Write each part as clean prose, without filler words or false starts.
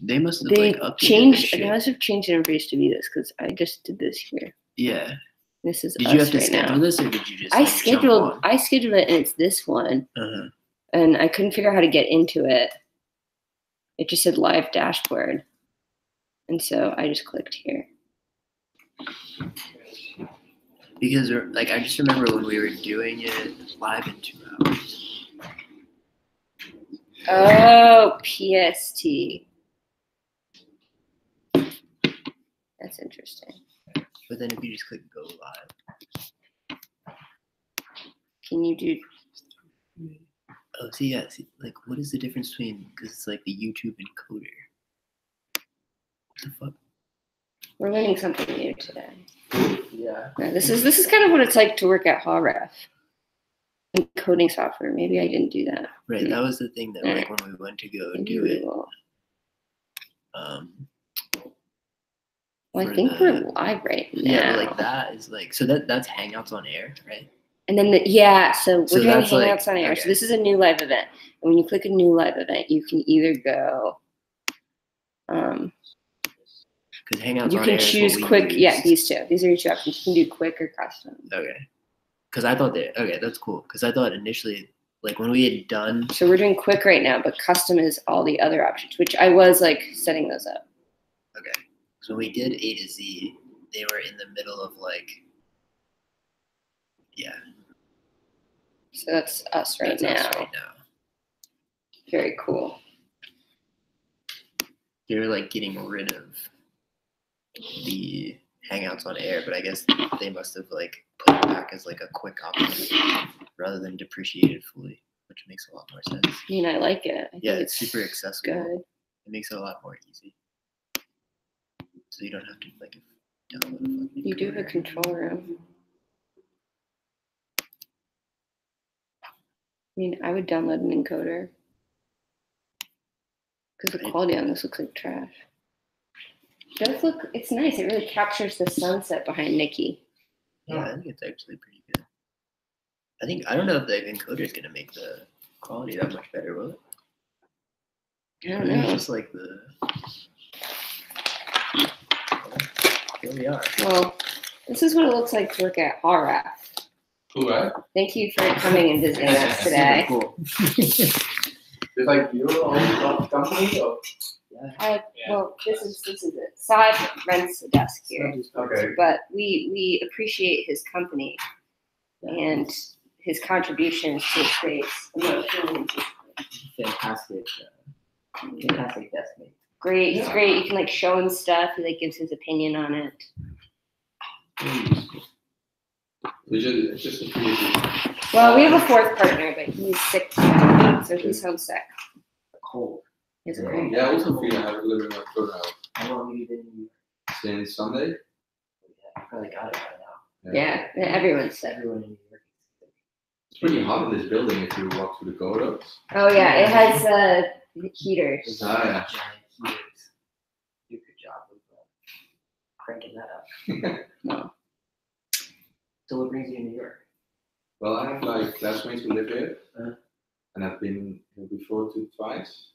They must have They like updated changed. this They shit. must have changed the interface to be this because I just did this here. Yeah. This is Did us you have to right schedule now. this, or did you just? I Like, scheduled. jump I scheduled it, and it's this one. on? And I couldn't figure out how to get into it. It just said live dashboard, and so I just clicked here. Because like I just remember when we were doing it live in 2 hours. Oh, PST. That's interesting. But then if you just click go live. Can you do? Oh, see, yeah. See, like, what is the difference between? Because it's like the YouTube encoder. What the fuck? We're learning something new today. Yeah. No, this is kind of what it's like to work at HAWRAF. Encoding software. Maybe I didn't do that. Right. That was the thing that like when we went to go do it. Well, I think we're live right now. Yeah, but like that is like so that's Hangouts on Air, right? And then so we're doing Hangouts like, on Air. Okay. So this is a new live event. And when you click a new live event, you can either go because Hangouts you on can Air choose quick. Yeah, these two. These are your two options. You can do quick or custom. Okay. Because I thought that that's cool. Because I thought initially, like when we had done. So we're doing quick right now, but custom is all the other options, which I was like setting those up. Okay. So when we did A to Z, they were in the middle of like. Yeah. So that's us right now. Us right now. Very cool. They're like getting rid of the Hangouts on Air, but I guess they must have like put it back as like a quick option rather than depreciated fully, which makes a lot more sense. I mean, I like it. I think it's super accessible. Good. It makes it a lot more easy. So you don't have to like download a fucking You do have a control room. I mean, I would download an encoder because the quality on this looks like trash. It does look, it's nice. It really captures the sunset behind Nikki. Yeah, I think it's actually pretty good. I don't know if the encoder is going to make the quality that much better, will it? I don't know. It's just like the. Here we are. Well, this is what it looks like to work at HAWRAF. Cool, right? Thank you for coming and visiting us today. Cool. Is like your own company or? Well, this is it. Saad rents a desk here. Okay. But we appreciate his company and his contributions to the space. Fantastic desk mate. Great. He's great. You can like show him stuff. He like gives his opinion on it. It's just a pretty. Well, we have a fourth partner, but he's sick today, so he's homesick. Cold. He's a cold. Yeah, I also feel I have a little bit more throat now. How long have you been in New York? Since Sunday. I probably got it by now. Yeah, everyone's sick. Everyone in New York. It's pretty hot in this building if you walk through the corridors. Oh yeah, it has heaters. Ah, yeah. Giant heaters. Do a good job of cranking that up. No. So what brings you to New York? Well, I have like classmates who live here, Uh-huh. and I've been here before twice.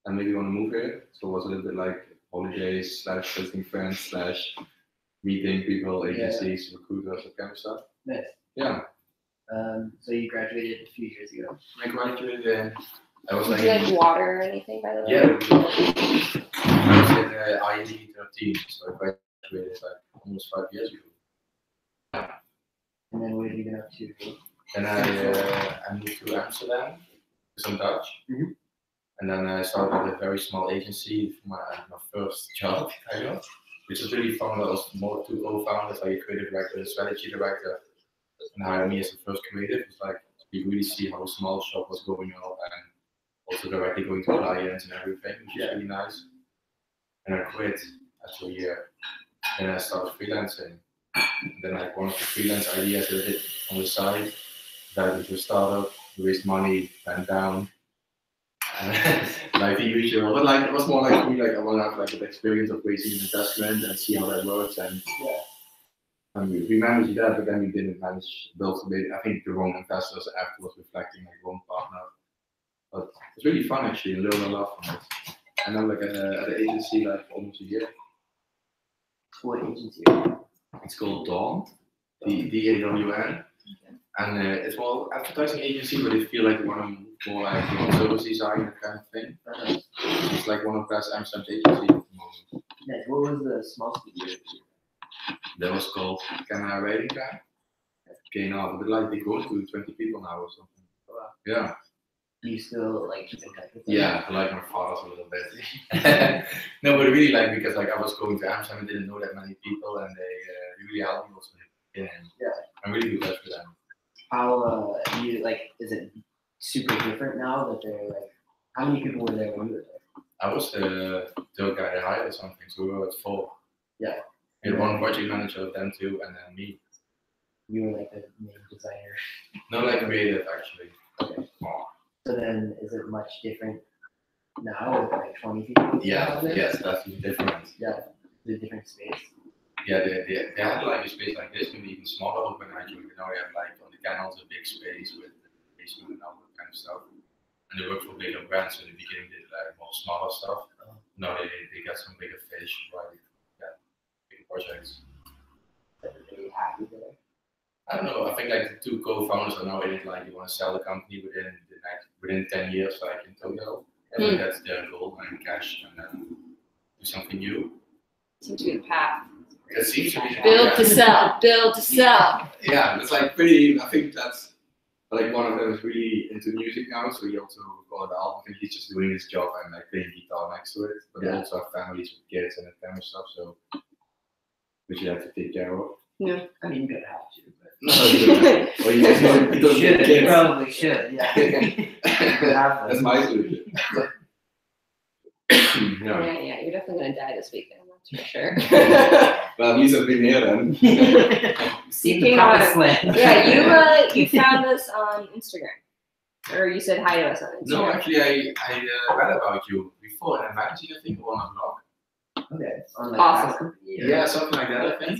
And maybe want to move here, so it was a little bit like holidays / visiting friends / meeting people, agencies, recruiters, that kind of stuff. Nice. Yeah. So you graduated a few years ago. I graduated and I was Did like. you like water or anything, by the way? Yeah. I was in IND 13, so I graduated like almost 5 years ago. And then what have you been up to? Then I moved to Amsterdam with some Dutch. Mm-hmm. And then I started a very small agency for my first job, which was really fun. I was more two co-founders, like a creative director, a strategy director, and hired me as the first creative. It's like you really see how a small shop was going on and also directly going to clients and everything, which is really nice. And I quit after a year. Then I started freelancing. Then like one of the freelance ideas that I did on the side, got into a startup, raised money, went down. Like the usual, but like it was more like me, like I want to have like the experience of raising an investment and see how that works. And we managed that, but then we didn't manage build. I think the wrong investors afterwards, reflecting like wrong partner. But it's really fun actually, and learn a lot from it. And I'm like at the agency like almost a year. What agency? It's called Dawn, DAWN. And it's more advertising agency, but they feel like they want to more like service design, that kind of thing. It's like one of the best Amsterdam agencies at the moment. Nice. What was the small studio? That was called Can I Writing Time? Okay, now, but like they go to 20 people now or something. Wow. Yeah. Do you still like keep in touch with them? Yeah, I like my father's a little bit. No, but really like because like I was going to Amsterdam and didn't know that many people, and they really helped me also. Yeah. I'm really good with them. How you like? Is it super different now that they're like? How many people were there when you were there? I was the third guy they hired or something, so we were at 4. Yeah. We had one project manager of them too, and then me. You were like the main designer. Not like creative actually. Okay. Oh. So then, is it much different now with like 20 people? Yeah. Yes, that's different. Yeah. The different space. Yeah, they had like a space like this, maybe even smaller when I joined. Now we have like on the canals a big space with the basement and all that kind of stuff. And they work for bigger brands, so in the beginning they did like more smaller stuff. Now they got some bigger fish, right? Yeah, big projects. Are they happy there? I don't know. I think like the 2 co-founders are now in it. Like you want to sell the company within 10 years, like in total. I think that's their goal, and cash, and then do something new. Seems to be the path. It seems to be Build to sell. Build to sell. Yeah, it's like pretty. I think that's like one of them is really into music now, so he also got the album. I think he's just doing his job and like playing guitar next to it. But they also have families with kids and that kind of stuff, so which you have to take care of. Yeah. I mean, you could have to, but. No, you don't get kids. Probably should, yeah. That's my solution. Yeah, you're definitely gonna die this weekend, that's for sure. Well, at least I've been here then. Seen the promised land. Yeah, you found us on Instagram, or you said hi to us on Instagram. No, actually, I read about you before in a magazine, I think, or on a blog. Okay. On, like, Awesome. Yeah, something like that, I think.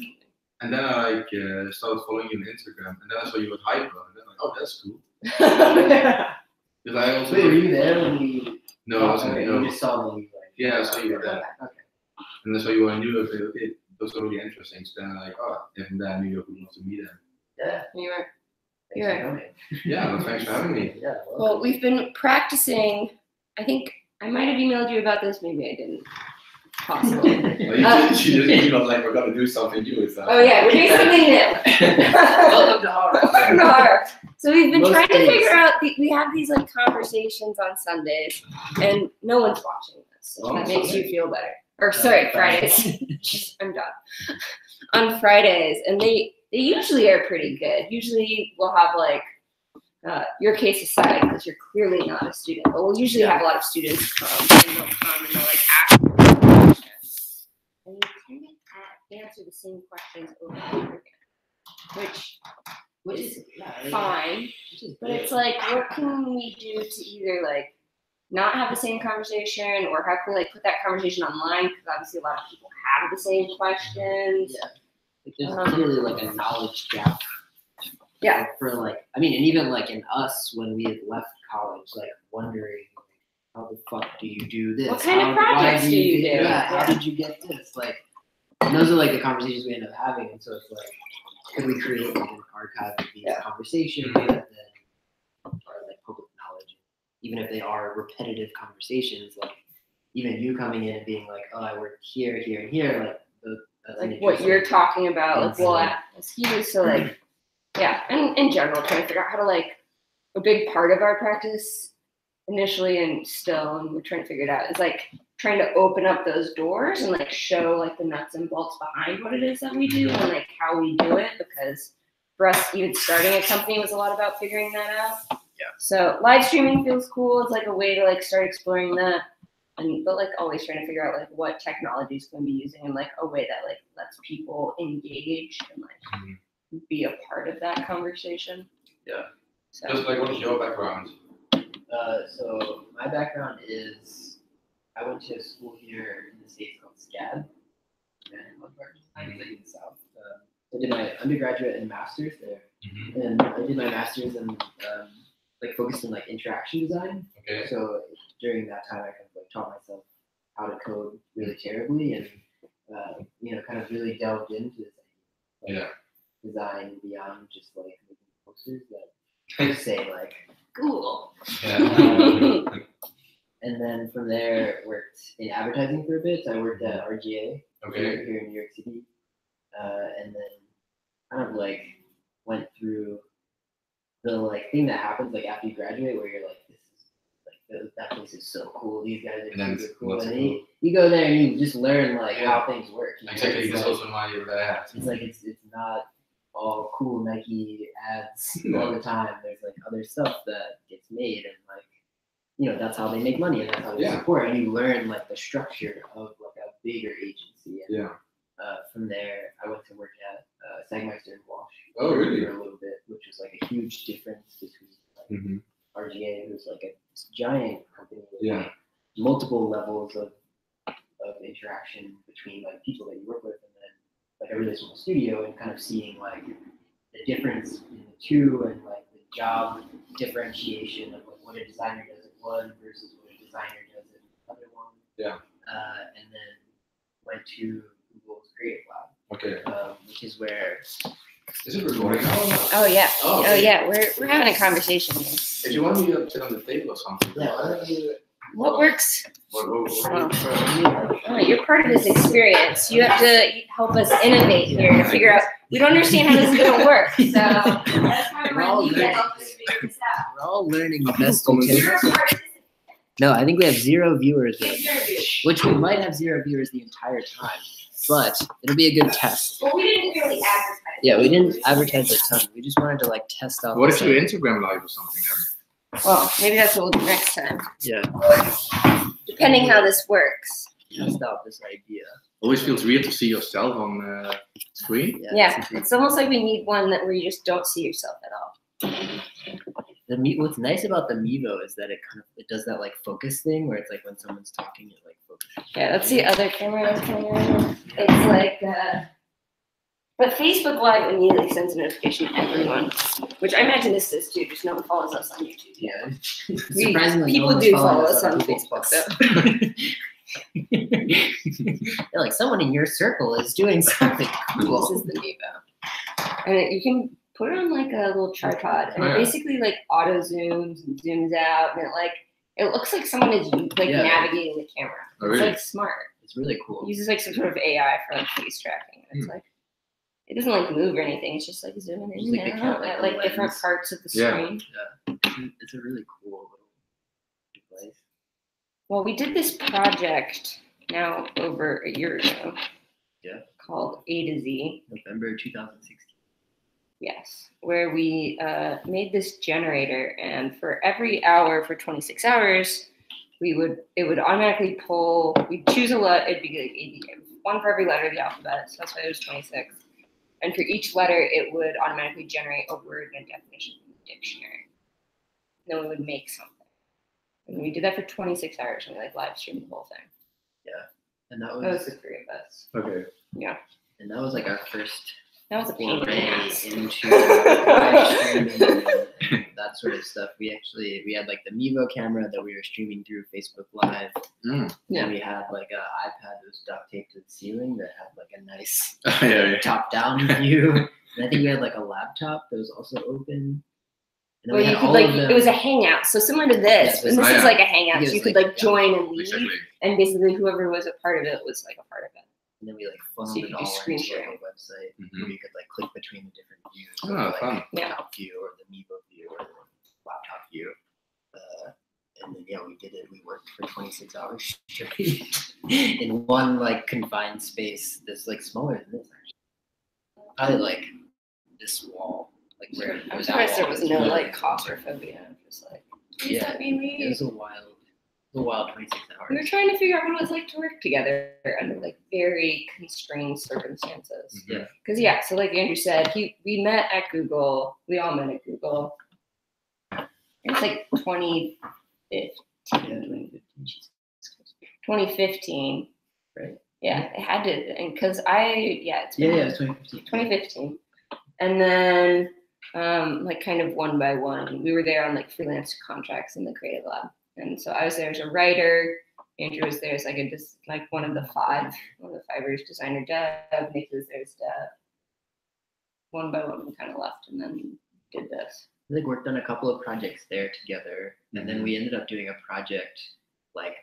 And then I like started following you on Instagram, and then I saw you at Hyper, and then like, oh, that's cool. Because I also. Wait, were you there when we? No, I wasn't. Okay, No. you just saw me. Like, Yeah, I saw you were there. Okay. And that's why you were in New York. Like, okay, those are really interesting. So then I'm like, oh, if I'm there in New York, we want to meet them. Yeah. You were. Thanks for coming. Yeah, well, thanks for having me. Yeah. Well, we've been practicing. I think I might have emailed you about this. Maybe I didn't. Possible. Well, she just emailed like we're gonna do something new. Oh yeah, we're doing something new. Welcome to HAWRAF. Welcome to HAWRAF. So we've been Most trying to days. figure out. We have these like conversations on Sundays, and no one's watching this. So Oh, that makes okay. you feel better. Or sorry, Fridays. I'm done. On Fridays, and they usually are pretty good. Usually we'll have like your case aside because you're clearly not a student, but we'll usually have a lot of students come and they'll come and they'll like ask questions. And you kind of answer the same questions over and over again, which is fine. But it's like, what can we do to either like not have the same conversation, or how can we like put that conversation online? Because obviously a lot of people have the same questions. Yeah. Like, there's clearly like a knowledge gap. Yeah. Like, for like, I mean, and even like in us when we had left college, like wondering, like, how the fuck do you do this? What kind of why projects do you do? Yeah. How did you get this? Like, and those are like the conversations we end up having, and so it's like, could we create like an archive of these conversations that then are like public knowledge, even if they are repetitive conversations, like even you coming in and being like, oh, I work here, here, and here, like that's Like what you're talking about, like well, excuse, so like, yeah, and in general, trying to figure out how to like a big part of our practice initially and still, and we're trying to figure it out, is like trying to open up those doors and like show like the nuts and bolts behind what it is that we do and like how we do it, because for us, even starting a company was a lot about figuring that out. Yeah. So live streaming feels cool. It's like a way to like start exploring that. But like always trying to figure out like what technologies can we be using in like a way that like lets people engage and like be a part of that conversation. Yeah. So Just like, what is your background? So my background is I went to school here in the States called SCAD, and one part in the South. I did my undergraduate and master's there, and I did my master's in like focused in like interaction design. Okay. So during that time, I kind of like taught myself how to code really terribly, and kind of really delved into this design beyond just like making posters that just say like cool. And then from there, worked in advertising for a bit. So I worked at RGA here in New York City, and then kind of like went through the like thing that happens like after you graduate, where you're like, this is like that place is so cool. These guys are super cool. And then you go there and you just learn like how things work. Exactly, that's also my It's like it's not all cool Nike ads all the time. There's like other stuff that gets made, and like that's how they make money, and that's how they support. And you learn like the structure of like a bigger agency. And, from there, I went to work at Sagmeister and Walsh for a little bit, which was like a huge difference between like, RGA, who's like a giant company with like, multiple levels of interaction between like people that you work with, and then like a really small studio, and kind of seeing like the difference in the two, and like the job differentiation of like what a designer does in one versus what a designer does in another one. And then went to Google's Creative Lab, which is where. Is it recording? Oh yeah. Oh yeah. We're having a conversation here. If you want me to sit on the table or something. What works? What You're part of this experience. You have to help us innovate here to figure out. We don't understand how this is going to work. So that's why we're all learning. We're all learning the best tips. No, I think we have 0 viewers, which we might have 0 viewers the entire time. But it'll be a good test. Well, we didn't really advertise. Yeah, we didn't advertise a ton. We just wanted to like test out. What if you Instagram live or something? Well, maybe that's what we'll do next time. Yeah. Depending how this works. Test out this idea. Always feels weird to see yourself on screen. Yeah, it's almost like we need one where you just don't see yourself at all. What's nice about the Mevo is that it does that like focus thing where it's like when someone's talking, it like focuses. Yeah, that's the other camera that's coming around. It's like, but Facebook Live immediately sends a notification to everyone, which I imagine this is too. Just no one follows us on YouTube. Yeah, surprisingly, people do follow us on Facebook. They're like, someone in your circle is doing something cool. This is the Mevo, and you can put it on like a little tripod, and it basically like auto zooms and zooms out, and it looks like someone is like navigating the camera. It's like smart. It's really cool. It uses like some sort of AI for like face tracking. It's like it doesn't like move or anything. It's just like zooming in and out at like different parts of the screen. Yeah, it's a really cool little device. Well, we did this project now over a year ago. Yeah. Called A to Z. November 2016. Yes, where we made this generator, and for every hour for 26 hours, it would automatically pull. We'd choose a letter. It'd be like one for every letter of the alphabet, so that's why it was 26. And for each letter, it would automatically generate a word and a definition from the dictionary. And then we would make something, and we did that for 26 hours, and we like live streamed the whole thing. Yeah, and that was the 3 of us. Okay. Yeah. And that was like our first. That was a pain in the ass. Into live streaming and that sort of stuff. We had like the Mevo camera that we were streaming through Facebook Live. Yeah. And we had like an iPad that was duct taped to the ceiling that had like a nice top-down view. And I think we had like a laptop that was also open. And well, you could like it was a hangout, so similar to this. And this is like a hangout, so you could like join and leave, and basically whoever was a part of it was like a part of it. And then we like funneled it all into like a website where you could like click between the different views. Fun. The top view or the Mevo view or the laptop view. And then we did it. We worked for 26 hours straight in one like confined space that's like smaller than this actually. Probably like this wall. Like where I'm surprised there was no like claustrophobia. Just like please let me leave. It was a wild 26 hours. We were trying to figure out what it was like to work together under like very constrained circumstances. Yeah. Because so like Andrew said, we met at Google. We all met at Google. It's like 2015. 2015. Right. Yeah, it had to, and because it's 2015. 2015, and then like kind of one by one, we were there on like freelance contracts in the Creative Lab. And so I was there as a writer, Andrew was there as like one of the five Fiverr's designer dev. Nick was there as dev. One by one, we kind of left and then did this. I like worked on a couple of projects there together, and then we ended up doing a project like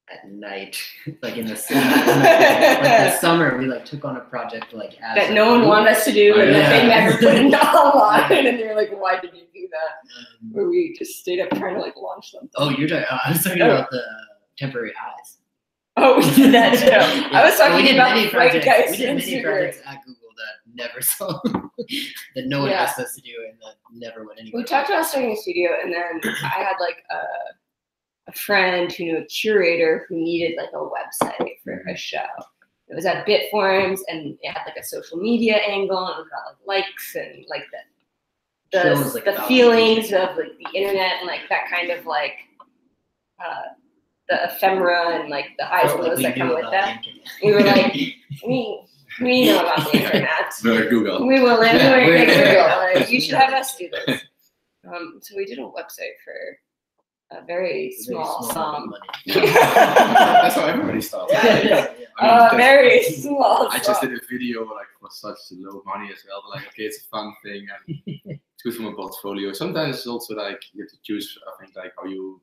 at night, like in the summer. Like the summer, we like took on a project like as that no one wanted us to do, and that they never put it online, and they were like, "Why did you do that?" Where we just stayed up trying to like launch something. Oh, you're talking. I was talking about the temporary highs. Oh, we did that too. I was talking about many Frank projects. guys. We did many projects at Google that never saw, that no one asked us to do, and that never went anywhere. We talked about starting a studio, and then I had like a friend who knew a curator who needed like a website for a show. It was at Bitforums, and it had like a social media angle, and it was about like likes and like the feelings of like the internet and like that kind of like the ephemera and like the highs and lows that come with that. We were like, we know about the internet. We're Google. We will live where Google. Like, you should have us do this. So we did a website for a very small sum. That's how everybody starts. Very small. I just did a video like for such low money as well. But, like, okay, it's a fun thing and it's good from a portfolio. Sometimes it's also like you have to choose. I think like how you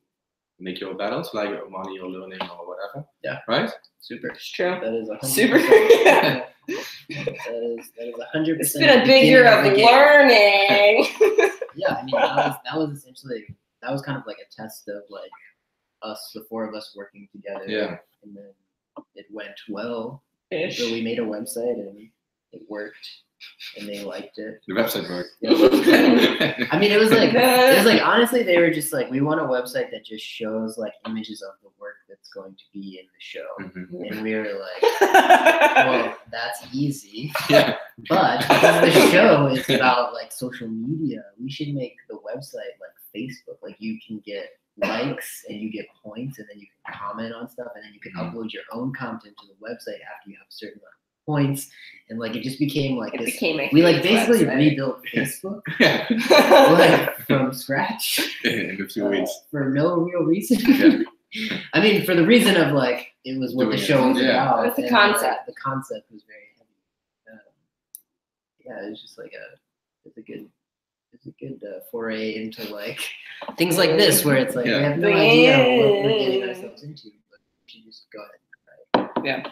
make your balance, like money or learning or whatever. Yeah. Right. Super. It's true. That is 100%. Super. Yeah. That is 100%. It's been a big year of learning. Yeah, I mean that was essentially kind of like a test of like the four of us working together. Yeah. And then it went well. Ish. So we made a website and it worked, and they liked it. The website worked. Yeah. I mean, it was like honestly, they were just like, we want a website that just shows like images of the work that's going to be in the show, and we were like, well, that's easy. Yeah. But because the show is about like social media, we should make the website like Facebook. Like you can get likes and you get points, and then you can comment on stuff, and then you can upload your own content to the website after you have a certain amount of points. And like it just became like this. We like basically rebuilt Facebook like from scratch In a few weeks for no real reason. Yeah. I mean, for the reason of like it was what the show was about. It's the concept. The concept was very heavy. Yeah, it was just like it's a good foray into like things like this, where it's like we have no idea what we're getting ourselves into, but we should just go ahead. Right? Yeah.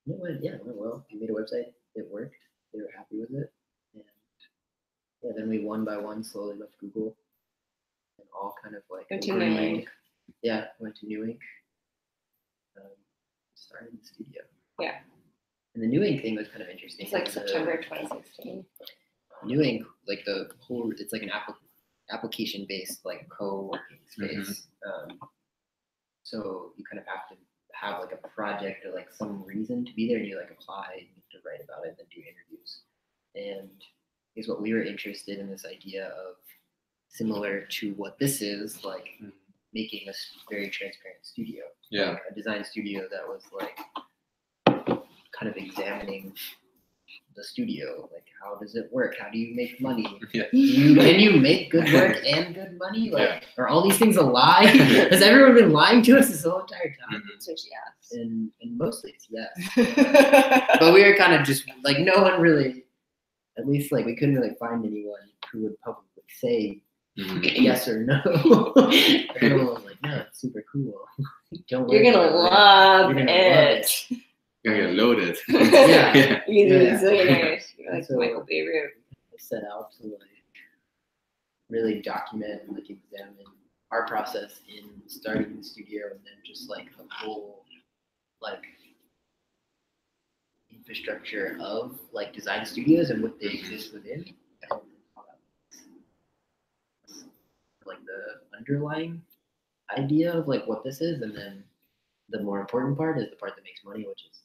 It went well. We made a website. It worked. They were happy with it, and yeah, then we one by one slowly left Google, and all kind of like went to New Ink. Yeah, went to New Ink. Started the studio. Yeah. And the New Ink thing was kind of interesting. It's like September 2016. New Ink, like the whole, it's like an application-based like co-working space. So you kind of have to have like a project or like some reason to be there, and you like apply and you have to write about it and then do interviews. And is what we were interested in, this idea of similar to what this is, like making a very transparent studio. Yeah. Like a design studio that was like kind of examining the studio, like how does it work? How do you make money? Yeah. Can you make good work and good money? Like, are all these things a lie? Has everyone been lying to us this whole entire time? So she asked. And mostly it's yes. But we were kind of just like, no one really, at least like we couldn't really find anyone who would publicly say yes or no. Everyone was like, no, it's super cool. Don't worry. You're gonna love it. You're gonna get loaded. Yeah. You're gonna be zillionaires. You're like So, Michael Beirut. I set out to like really document and like examine our process in starting the studio, and then just like the whole like infrastructure of like design studios and what they exist within. And how that works. Like the underlying idea of like what this is, and then the more important part is the part that makes money, which is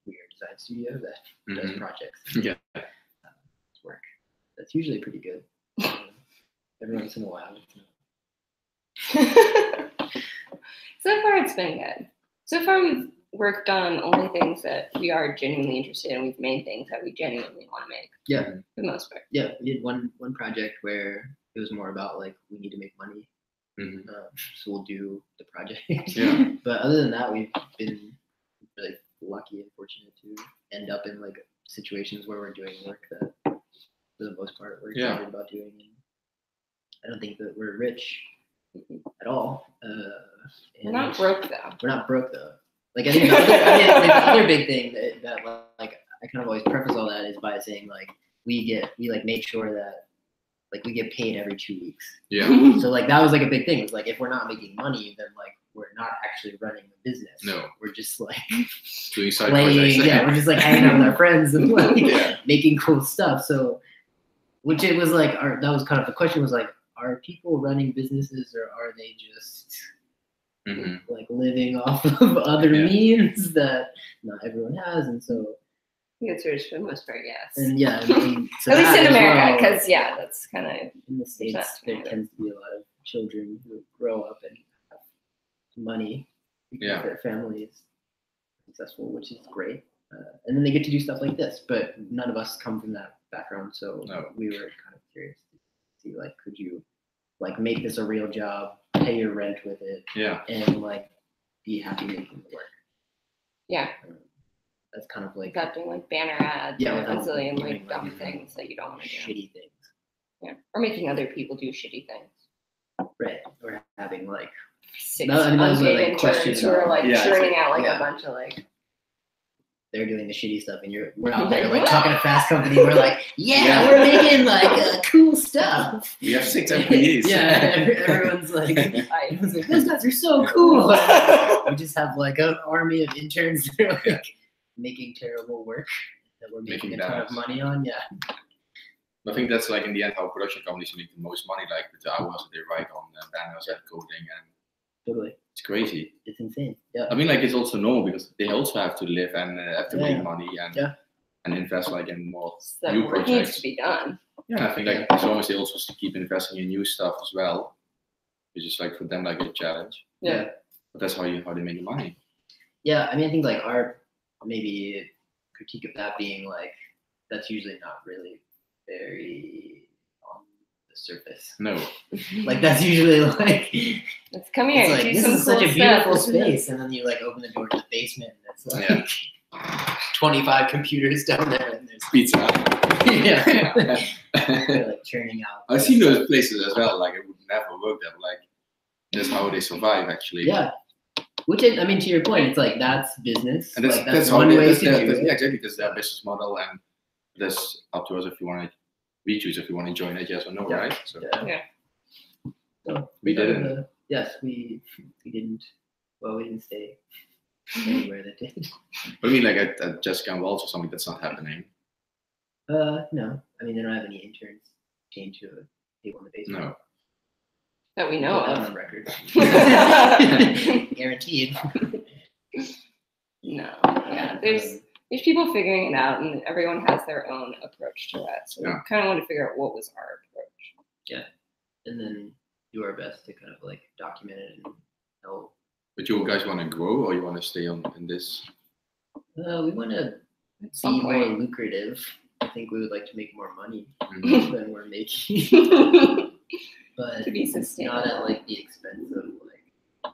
we are a design studio that does projects. Yeah. Work. That's usually pretty good. Every once in a while. So far, it's been good. So far, we've worked on only things that we are genuinely interested in. We've made things that we genuinely want to make. Yeah. For the most part. Yeah, we did one project where it was more about like we need to make money, So we'll do the project. Yeah. But other than that, we've been really lucky and fortunate to end up in like situations where we're doing work that, for the most part, we're excited about doing. And I don't think that we're rich at all. We're not broke though. We're not broke though. Like I think the other big thing that like I kind of always preface all that is by saying like we like make sure that like we get paid every 2 weeks. Yeah. So like that was like a big thing. It was like if we're not making money, then like we're not actually running the business. No. We're just like Doing side playing. projects. Yeah, we're just like hanging out with our friends and like making cool stuff. So which it was like that was kind of the question was like, are people running businesses or are they just like living off of other means that not everyone has? And so the answer is for the most part, yes. and yeah, I mean, so at least in as America, well, because that's kind of in the States there tends to be a lot of children who grow up and have money because their family is successful, which is great. And then they get to do stuff like this, but none of us come from that background, so we were kind of curious to see like, could you like make this a real job, pay your rent with it, and like be happy making the work. Yeah. That's kind of like without doing like banner ads or a zillion like dumb things that you don't want to do. Shitty things. Yeah. Or making other people do shitty things. Right. Or having like 6 unpaid interns who are like churning out like a bunch of like they're doing the shitty stuff and we're out there like talking to Fast Company. We're like, we're making like cool stuff. We have 6 employees. Everyone's like, those guys are so cool. We just have like an army of interns that are like making terrible work that we're making a ton of money on. Yeah. I think that's like in the end how production companies make the most money, like with the hours that they write on banners and coding and totally. It's crazy. It's insane. Yeah. I mean, like it's also normal because they also have to live and have to make money and invest like in more new projects. Needs to be done. Yeah, I think like as long as they also keep investing in new stuff as well, it's just like for them like a challenge. Yeah. But that's how they make the money. Yeah, I mean, I think like our maybe critique of that being like that's usually not really very on the surface. No. Like that's usually like let's come here. It's like, this is such a beautiful space, and then you like open the door to the basement, and it's like 25 computers down there, and there's pizza. They're like churning out. I've seen those places as well. Like it would never work there, but like that's how they survive actually. Yeah. Which I mean, to your point, it's like that's business. And that's one way to do it. Yeah, exactly, because their business model, and that's up to us if you want to. We choose if you want to join it, yes or no, right? So So we didn't. Yes, we didn't. Well, we didn't stay anywhere that did. But I mean, like at Jessica and Waltz or something, that's not happening. No. I mean, they don't have any interns chained to a table in the basement. No. That we know of. On record. Guaranteed. No. Yeah. There's people figuring it out, and everyone has their own approach to that. So we kind of want to figure out what was our approach. Yeah. And then do our best to kind of like document it and help. But you guys want to grow, or you want to stay in this? We want to be more lucrative. I think we would like to make more money than we're making. But to be sustainable. Not at like the expense of like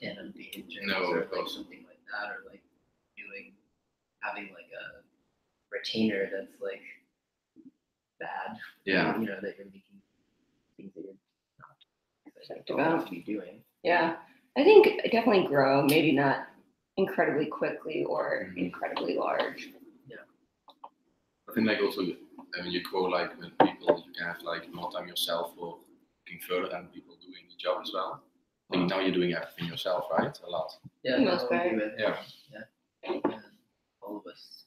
10 unpaid interns or like something like that, or like having like a retainer that's like bad. Yeah. You know, that you're making things that you're not supposed to be doing. Yeah. I think definitely grow, maybe not incredibly quickly or incredibly large. Yeah. I think like also when you grow like with people, you can have like more time yourself or looking further than people doing the job as well. I think now you're doing everything yourself, right? A lot. Yeah. Most part. Yeah. All of us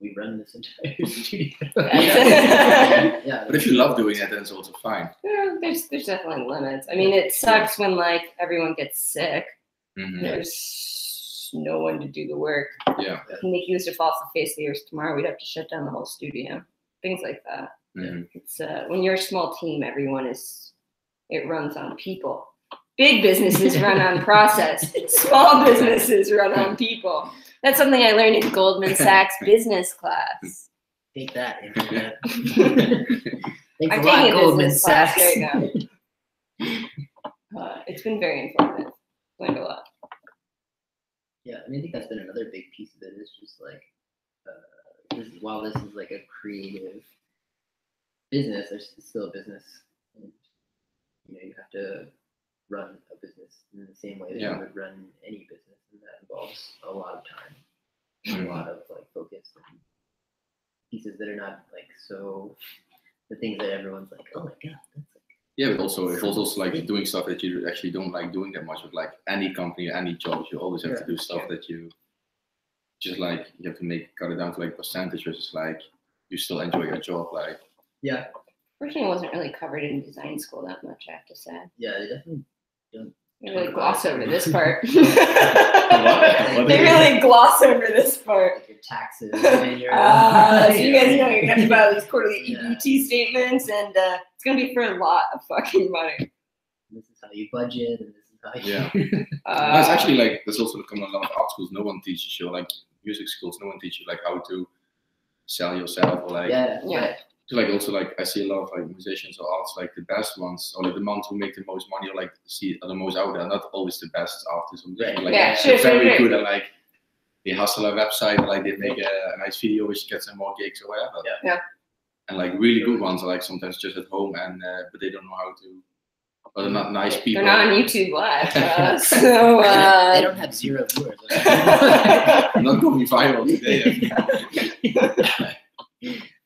we run this entire studio. But if you love doing it, then it's also fine. Yeah, there's definitely limits. I mean, it sucks when like everyone gets sick. There's no one to do the work. Yeah. Nick used to fall off the face of the earth tomorrow. We'd have to shut down the whole studio. Things like that. It's when you're a small team, it runs on people. Big businesses run on process. Small businesses run on people. That's something I learned in Goldman Sachs business class. Take that, internet. Thanks I'm a lot, taking a Goldman business class Sachs. right now. It's been very informative. Learned a lot. Yeah, I mean, I think that's been another big piece of it. Is just like, while this is like a creative business, there's still a business. And, you have to run a business in the same way that you would run any business, and that involves a lot of time, and a lot of like focus and pieces that are not like so the things that everyone's like, oh my god, that's like. Yeah, but also it's also like doing stuff that you actually don't like doing that much. With like any company, any job, you always have to do stuff that you just like. You have to cut it down to like percentages. It's like you still enjoy your job, like. Yeah. Fortunately, wasn't really covered in design school that much, I have to say. Yeah, they definitely don't. They really gloss over this part. What They really gloss over this part. Like your taxes and your. So you guys know you have to file these quarterly EBT statements, and it's gonna be for a lot of fucking money. This is how you budget, and this is how you. Yeah. That's actually like there's also come a lot of art schools. No one teaches you like music schools. No one teaches you like how to sell yourself or like. Yeah. So like also like I see a lot of like musicians or artists like the best ones or like the ones who make the most money or like are the most out there. Not always the best artists or musicians. Like they're very good at like they hustle a website or like they make a nice video which gets them more gigs or whatever. Yeah. And like really good ones are like sometimes just at home and but they don't know how to. Or they're not nice people. They're not on YouTube Live, so they don't have 0 viewers. Not going viral today.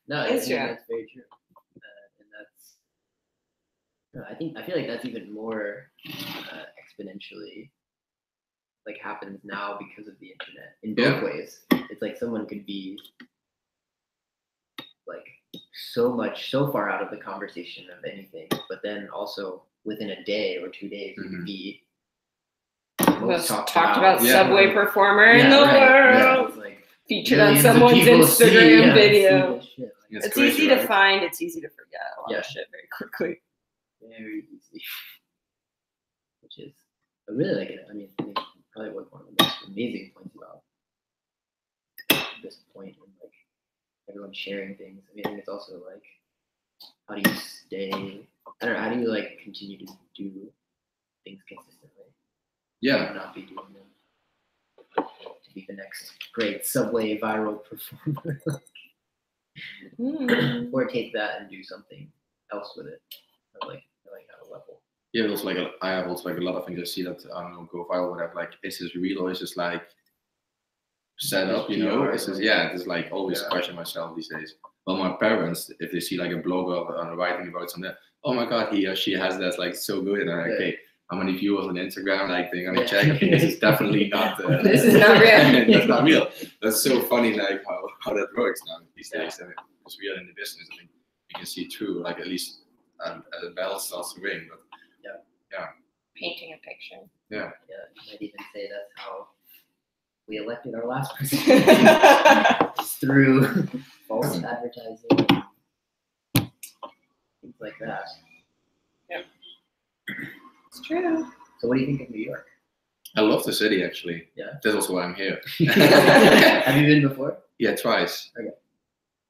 No, it's true. That's very true, and that's. No, I feel like that's even more exponentially like happens now because of the internet in both ways. It's like someone could be like so far out of the conversation of anything, but then also within a day or 2 days you could be most talked about subway performer in the world. Yeah, it's like featured on someone's Instagram video. It's easy to find. It's easy to forget a lot of shit very quickly. Very easy. Which is, I really like it. I mean, I think probably one of the most amazing points about this point and like everyone sharing things. I mean, I think it's also like, how do you stay? I don't know. How do you like continue to do things consistently? Yeah. And not be doing them to be the next great subway viral performer. Or take that and do something else with it. I like at a level. Yeah, but also like I have also like a lot of things I see that I don't know go viral. Whatever. Like, is this real or is this like set up? You know, it's just it's like always question myself these days. Well, my parents, if they see like a blogger writing about something, oh my god, he or she has that like so good, and I'm like, okay, how many viewers on Instagram? Like they're gonna check. Okay, this is definitely not. This is not real. That's not real. That's so funny, like how that works now these days. And because we are in the business, I think you can see through, like at least as a bell starts to ring. But painting a picture. Yeah, you might even say that's how we elected our last president. Through false advertising, things like that. Yeah, it's true. So, what do you think of New York? I love the city actually. Yeah, that's also why I'm here. Have you been before? Yeah, twice. Okay.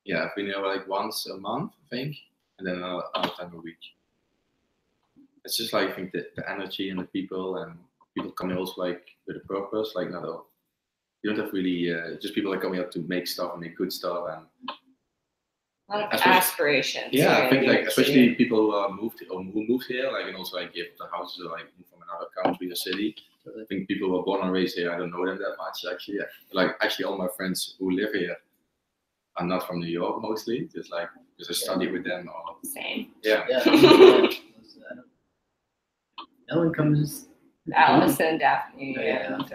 Yeah, I've been here like once a month, I think, and then another time a week. It's just like I think the energy and the people come here also like with a purpose. Like not all, you don't have really just people that come here to make stuff and make good stuff and a lot of aspirations. Yeah, I think like especially people who moved here, like and also like give the houses like from another country or city. I think people who are born and raised here, I don't know them that much actually. Like actually all my friends who live here are not from New York mostly. Just like because I study with them or same. Yeah. No one comes. Allison, Daphne, and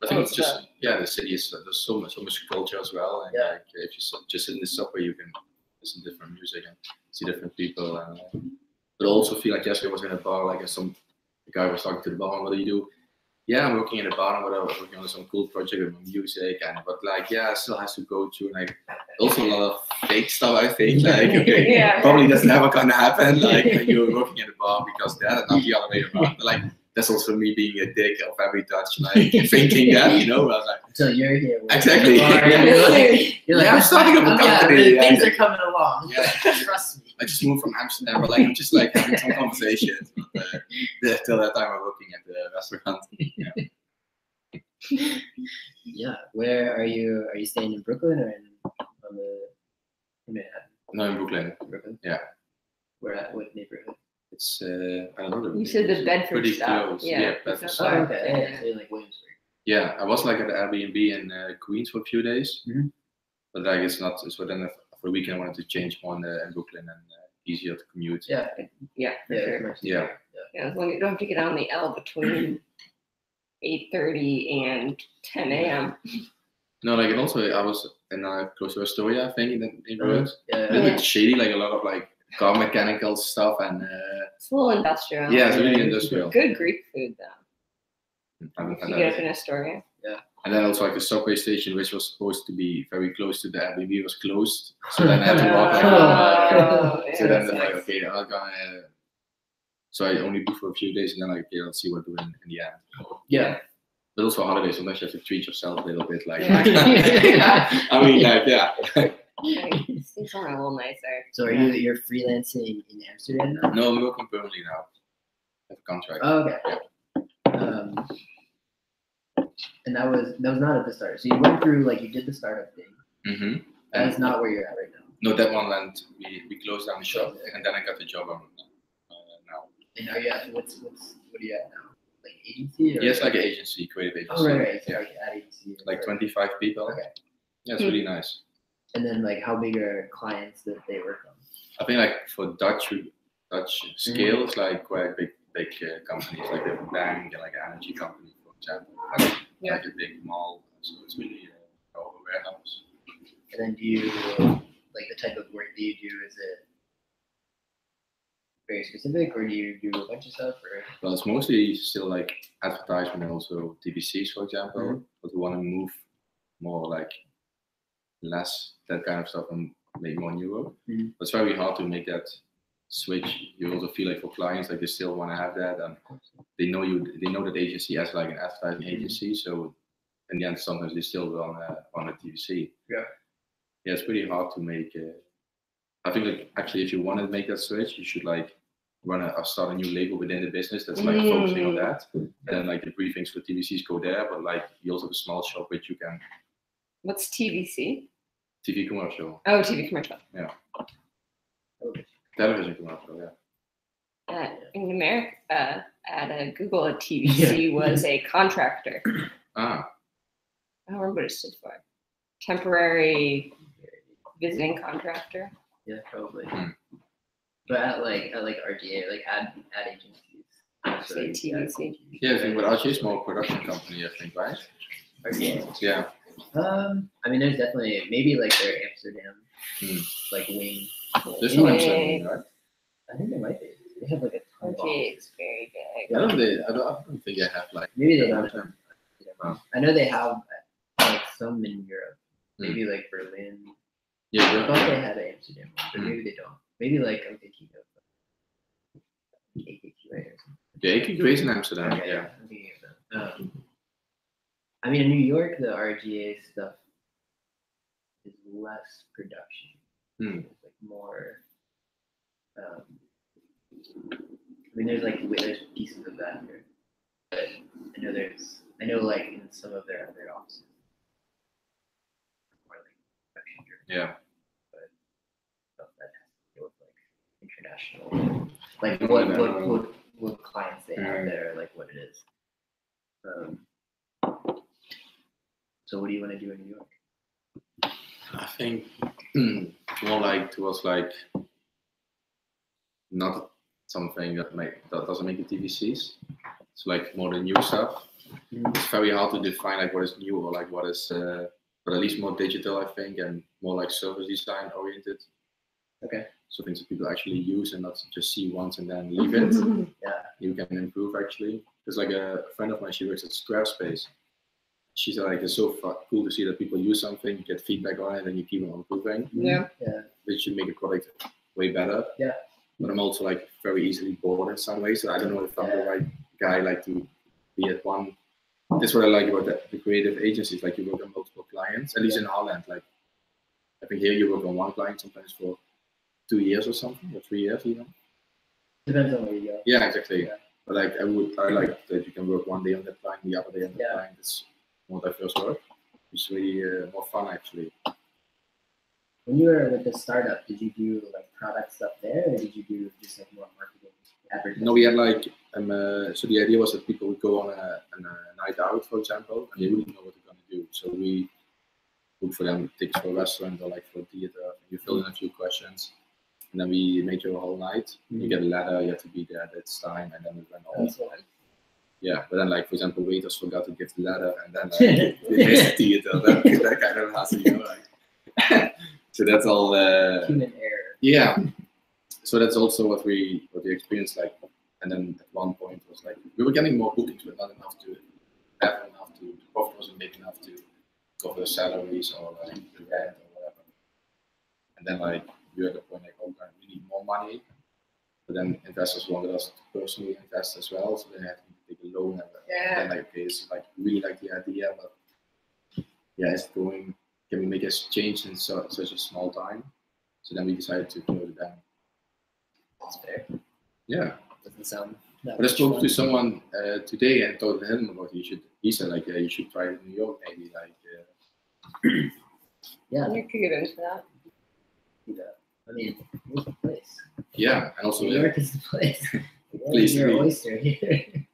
I think it's just the city is there's so much culture as well, and like if you just in the subway you can listen to different music and see different people, and but I also feel like yesterday I was in a bar, like the guy was talking to the barman, what do you do? Yeah, I'm working in a bar and whatever, working on some cool project with my music, but like I still has to go through like also a lot of fake stuff. I think like probably that's never gonna happen. Like when you're working in a bar because that, not the other way around. But like that's also me being a dick of every Dutch, like thinking that, you know. I was like, so you're here. Exactly. You're like, I'm starting up a company. really, Yeah, things are coming along. Yeah. Trust me. I just moved from Amsterdam, but like I'm just like having some conversations. But, till that time, I'm working at the restaurant. Yeah. Yeah. Where are you? Are you staying in Brooklyn or in Manhattan? No, in Brooklyn. Brooklyn. Yeah. Where at? What neighborhood? It's I don't know. You said the Bedford pretty style. close. Yeah. Bedford Oh, style. okay. Yeah. So you're like Williamsburg. Yeah, I was like at the Airbnb in Queens for a few days, but like it's not. So then for the weekend I wanted to change one in Brooklyn and easier to commute. Yeah. Yeah, for Yeah. sure. Much Yeah. easier. Yeah, as long as you don't have to get on the L between 8:30 and 10 a.m. No, like and also I was in close to Astoria, I think in the neighborhood. Yeah. A little bit shady, like a lot of like car mechanical stuff and. It's a little industrial. Yeah, it's really Yeah. industrial. Good Greek food though. And If you get up in Astoria. then also like the subway station, which was supposed to be very close to the Airbnb, was closed. So then I had to walk like. Oh, So yeah, then that's I'm like, nice. okay, I'm gonna. So I only booked for a few days, and then like, okay, let's see what we do in the end. Yeah. But also holidays, sometimes you have to treat yourself a little bit, like. Yeah. I mean, like, yeah. Things are a little nicer. So you're freelancing in Amsterdam now? No, I'm working permanently now. I have a contract. Oh, okay. And that was not at the start. So you went through like you did the startup thing. Mm-hmm. That is not where you're at right now. No, that one went. We closed down the shop, and then I got the job on now. And are you at what are you at now? Like agency? Or Yes, like an agency, creative agency. Oh right. So Yeah. like ad agency. Like or- 25 people. Okay. Yeah, it's really nice. And then like how big are clients that they work on? I think like for Dutch scale, it's like quite big companies, like a bank and like an energy company, for example. Like a big mall. So it's really a warehouse. And then do you like the type of work that you do? Is it very specific, or do you do a bunch of stuff? Or Well, it's mostly still like advertisement and also TVCs, for example. Mhm. But we want to move more like less that kind of stuff and make more new work. Mhm. But it's very hard to make that switch. You also feel like for clients, like they still want to have that, and they know that agency as like an advertising agency. So in the end, sometimes they still run a TVC. Yeah. Yeah, it's pretty hard to make. I think like actually, if you want to make that switch, you should like start a new label within the business that's like focusing on that. Then like the briefings for TVCs go there, but like you also have a small shop which you can What's TVC? TV commercial, Oh, TV commercial. television commercial, yeah. In America, at Google, a TVC was a contractor. Ah, I don't remember what it stood for. Temporary visiting contractor. yeah, probably. Hmm. But at like RGA, like ad agencies. So, Say TVC. yeah. I think, but RJ is more a production company, I think, right? RGA. Yeah. I mean, there's definitely maybe like their Amsterdam, Hmm. like wing. There's no RGA. Amsterdam, right? I think there might be. They have like a ton of RGA is very big. I don't think they have like. Maybe they don't. Amsterdam. I know they have like some in Europe. Maybe like Berlin. Yeah, I thought yeah. they had an Amsterdam one, but maybe they don't. Maybe like I'm thinking of AKQA or something. Yeah, AKQA is in Amsterdam. Okay, Yeah. I'm thinking of that. I mean, in New York, the RGA stuff is less production. It's like more. I mean, there's pieces of that here, but I know like in some of their other offices, more like production driven. Yeah. But stuff that has to do with like international, like what clients they have there, like what it is. So what do you want to do in New York? I think more like towards like not something that doesn't make the TVCs. It's like more the new stuff. It's very hard to define like what is new or like what is, but at least more digital, I think, and more like service design oriented. Okay. So things that people actually use and not just see once and then leave it. Yeah. You can improve actually. There's like a friend of mine, she works at Squarespace. She said like it's so cool to see that people use something, you get feedback on it, and you keep on improving. Yeah. That should make a product way better. Yeah. But I'm also like very easily bored in some ways, so I don't know if I'm the right guy like to be at one. That's what I like about the creative agencies. Like you work on multiple clients, at least in Holland. Like I think here you work on one client sometimes for 2 years or something, or 3 years even. Depends on where you go. Yeah, exactly. Yeah. But like I like that you can work one day on that client, the other day on the client. It's more diverse work. It's really more fun actually. When you were with the startup, did you do like product stuff there, or did you do just like more marketing, advertising? No, we had like so the idea was that people would go on a night out, for example, and they wouldn't know what they're gonna do. So we booked for them tickets for a restaurant or like for a theater. You fill in a few questions, and then we made you a whole night. You get a ladder, you have to be there at that time, and then it went on. Yeah, but then like for example, waiters forgot to give the ladder, and then like, they missed the theater. That kind of hassle, you know, like. So that's all human error. Yeah. So that's also what we experienced like, and then at one point it was like we were getting more bookings, but not enough to have enough to the profit wasn't big enough to cover the salaries or like the rent or whatever. And then like we were at the point like, oh god, we need more money. But then investors wanted us to personally invest as well, so they had to take a loan. And then like okay, so like we really like the idea, but yeah, it's going. Can we make a change in such a small time? So then we decided to close it down. That's fair. Yeah. Doesn't sound that But I spoke to someone today and told him about he said like you should try it in New York maybe like. Yeah. You could get into that. I mean, where's the place? Yeah, and also New York is the place. Please, you're an oyster here.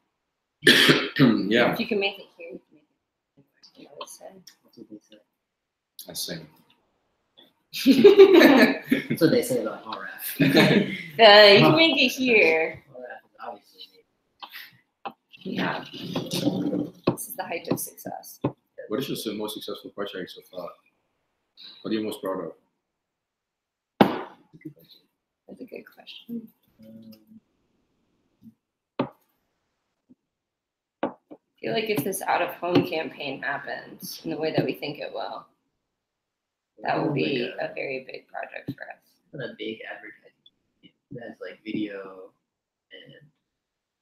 Yeah. If you can make it here, you can make it. That's what they say. I sing. That's what they say about HAWRAF. You can make it here. HAWRAF is obviously. Yeah. This is the height of success. What is your most successful project so far? What are you most proud of? That's a good question. I feel like if this out-of-home campaign happens in the way that we think it will, that will be a very big project for us. Not a big advertising. It has like video and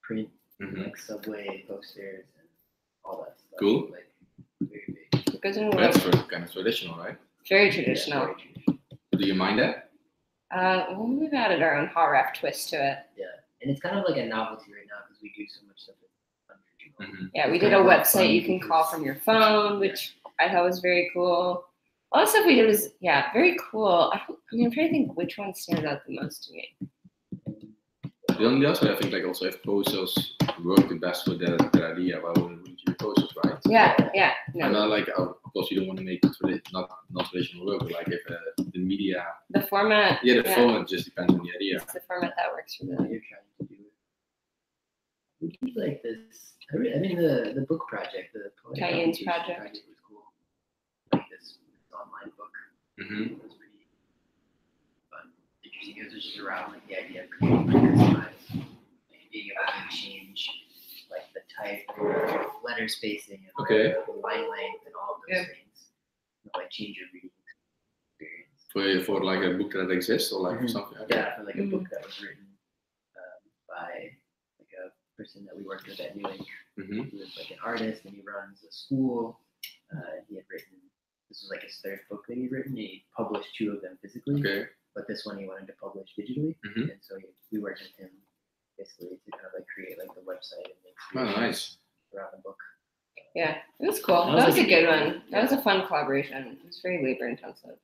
print, like subway posters and all that stuff. Cool. Like very big. It goes into That's kind of traditional, right? very traditional. Yeah, very traditional. Do you mind that? Well, we've added our own HAWRAF twist to it. Yeah, and it's kind of like a novelty right now because we do so much stuff that's untraditional. Yeah, we It's did a kind of like website you can call from your phone, which I thought was very cool. All the stuff we did was, very cool. I'm trying to think which one stands out the most to me. On the other side, I think like also if posters work the best for that idea, why wouldn't we do posters, right? Yeah. And No. not like of course you don't want to make not traditional work, but like if the media. The format. Yeah, the format just depends on the idea. It's the format that works for You're them. trying to do it. We did like this. I mean, the book project, the poetic Tie-ins communication project. was cool. Like this online book. Mm-hmm. It was pretty fun, interesting. It was just around like the idea of creating like customized, like being able to change like the type, letter spacing, and the line length, and all of those things. Like change your reading experience. For like a book that exists or like for something. Okay. Yeah, for like a book that was written by like a person that we worked with at New Ink. He was like an artist and he runs a school. He had written, this was like his third book that he'd written. He published 2 of them physically, but this one he wanted to publish digitally. And so we worked with him basically to kind of like create like the website and nice. around the book. Yeah, it was cool. That was a good one. That was a fun collaboration. It was very labor intensive.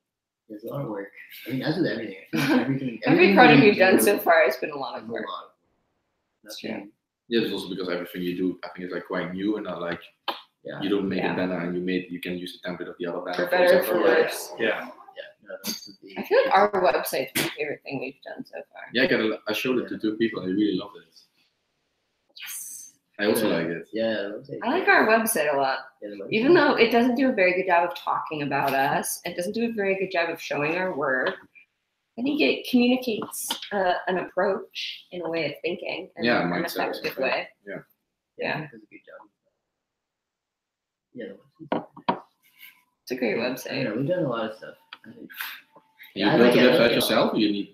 There's a lot of work. I mean, as with everything. Every Every project we've done so far has been a lot of work. That's true. Yeah, it's also because everything you do, I think, is like quite new and not like you don't make a banner and you can use the template of the other banner. For better or for worse. Yeah. No, that's the big. I feel like our website's my favorite thing we've done so far. Yeah, I showed it to 2 people and they really loved it. Yes. I also like it. Yeah, I like our website a lot. Even though it doesn't do a very good job of talking about us, it doesn't do a very good job of showing our work, I think it communicates an approach in a way of thinking in an effective way. Yeah, it does a good job. Yeah, it's a great I website. know, we've done a lot of stuff. You built the website yourself or you need?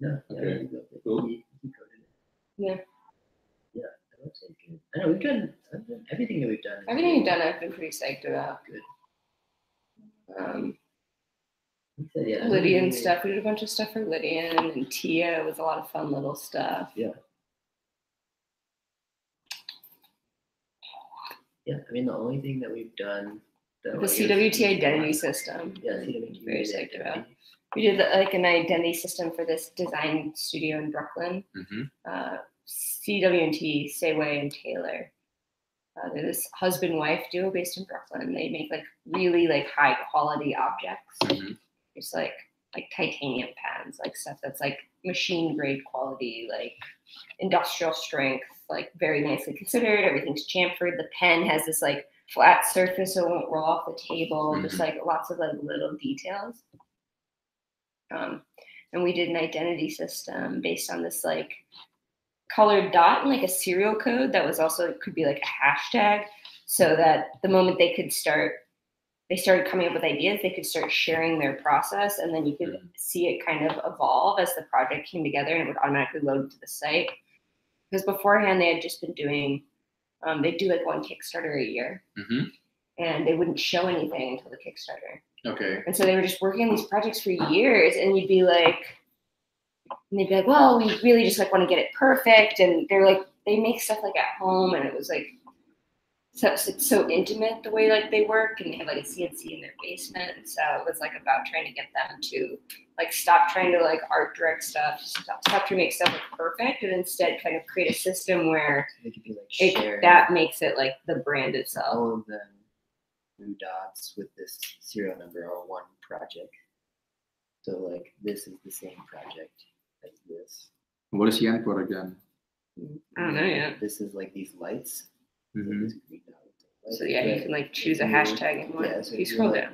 No. Okay. Cool. Yeah. Yeah. website good. I know we've done everything that we've done. Everything we've done, I've been pretty psyched about. Good. Yeah, Lydian stuff. We did a bunch of stuff for Lydian and Tia. It was a lot of fun little stuff. Yeah. Yeah, I mean the only thing that we've done. The CWT identity system. Yeah, CWT. Very psyched about. We did like an identity system for this design studio in Brooklyn. CWT, Sayway and Taylor. They're this husband-wife duo based in Brooklyn. They make like really like high quality objects. It's like titanium pens, like stuff that's like machine grade quality, like industrial strength, like very nicely considered. Everything's chamfered. The pen has this like flat surface so it won't roll off the table. Just like lots of like little details. And we did an identity system based on this like colored dot and like a serial code that was also could be like a hashtag, so that the moment they started coming up with ideas, they could start sharing their process, and then you could see it kind of evolve as the project came together, and it would automatically load to the site. Because beforehand they had just been doing, they'd do like one Kickstarter a year, and they wouldn't show anything until the Kickstarter. Okay. And so they were just working on these projects for years, and you'd be like, well, we really just like want to get it perfect, and they're like, they make stuff like at home, and it was like, so it's so intimate the way like they work, and they have like a CNC in their basement, and so it was like about trying to get them to like stop trying to like art direct stuff, stop trying to make stuff like perfect, and instead kind of create a system where they could be like that makes it like the brand itself. All of them blue dots with this serial number are one project. So like this is the same project as this. What is the end product then? I don't know yet. This is like these lights. So yeah, you can like choose a hashtag and one. Yeah, so you scroll down.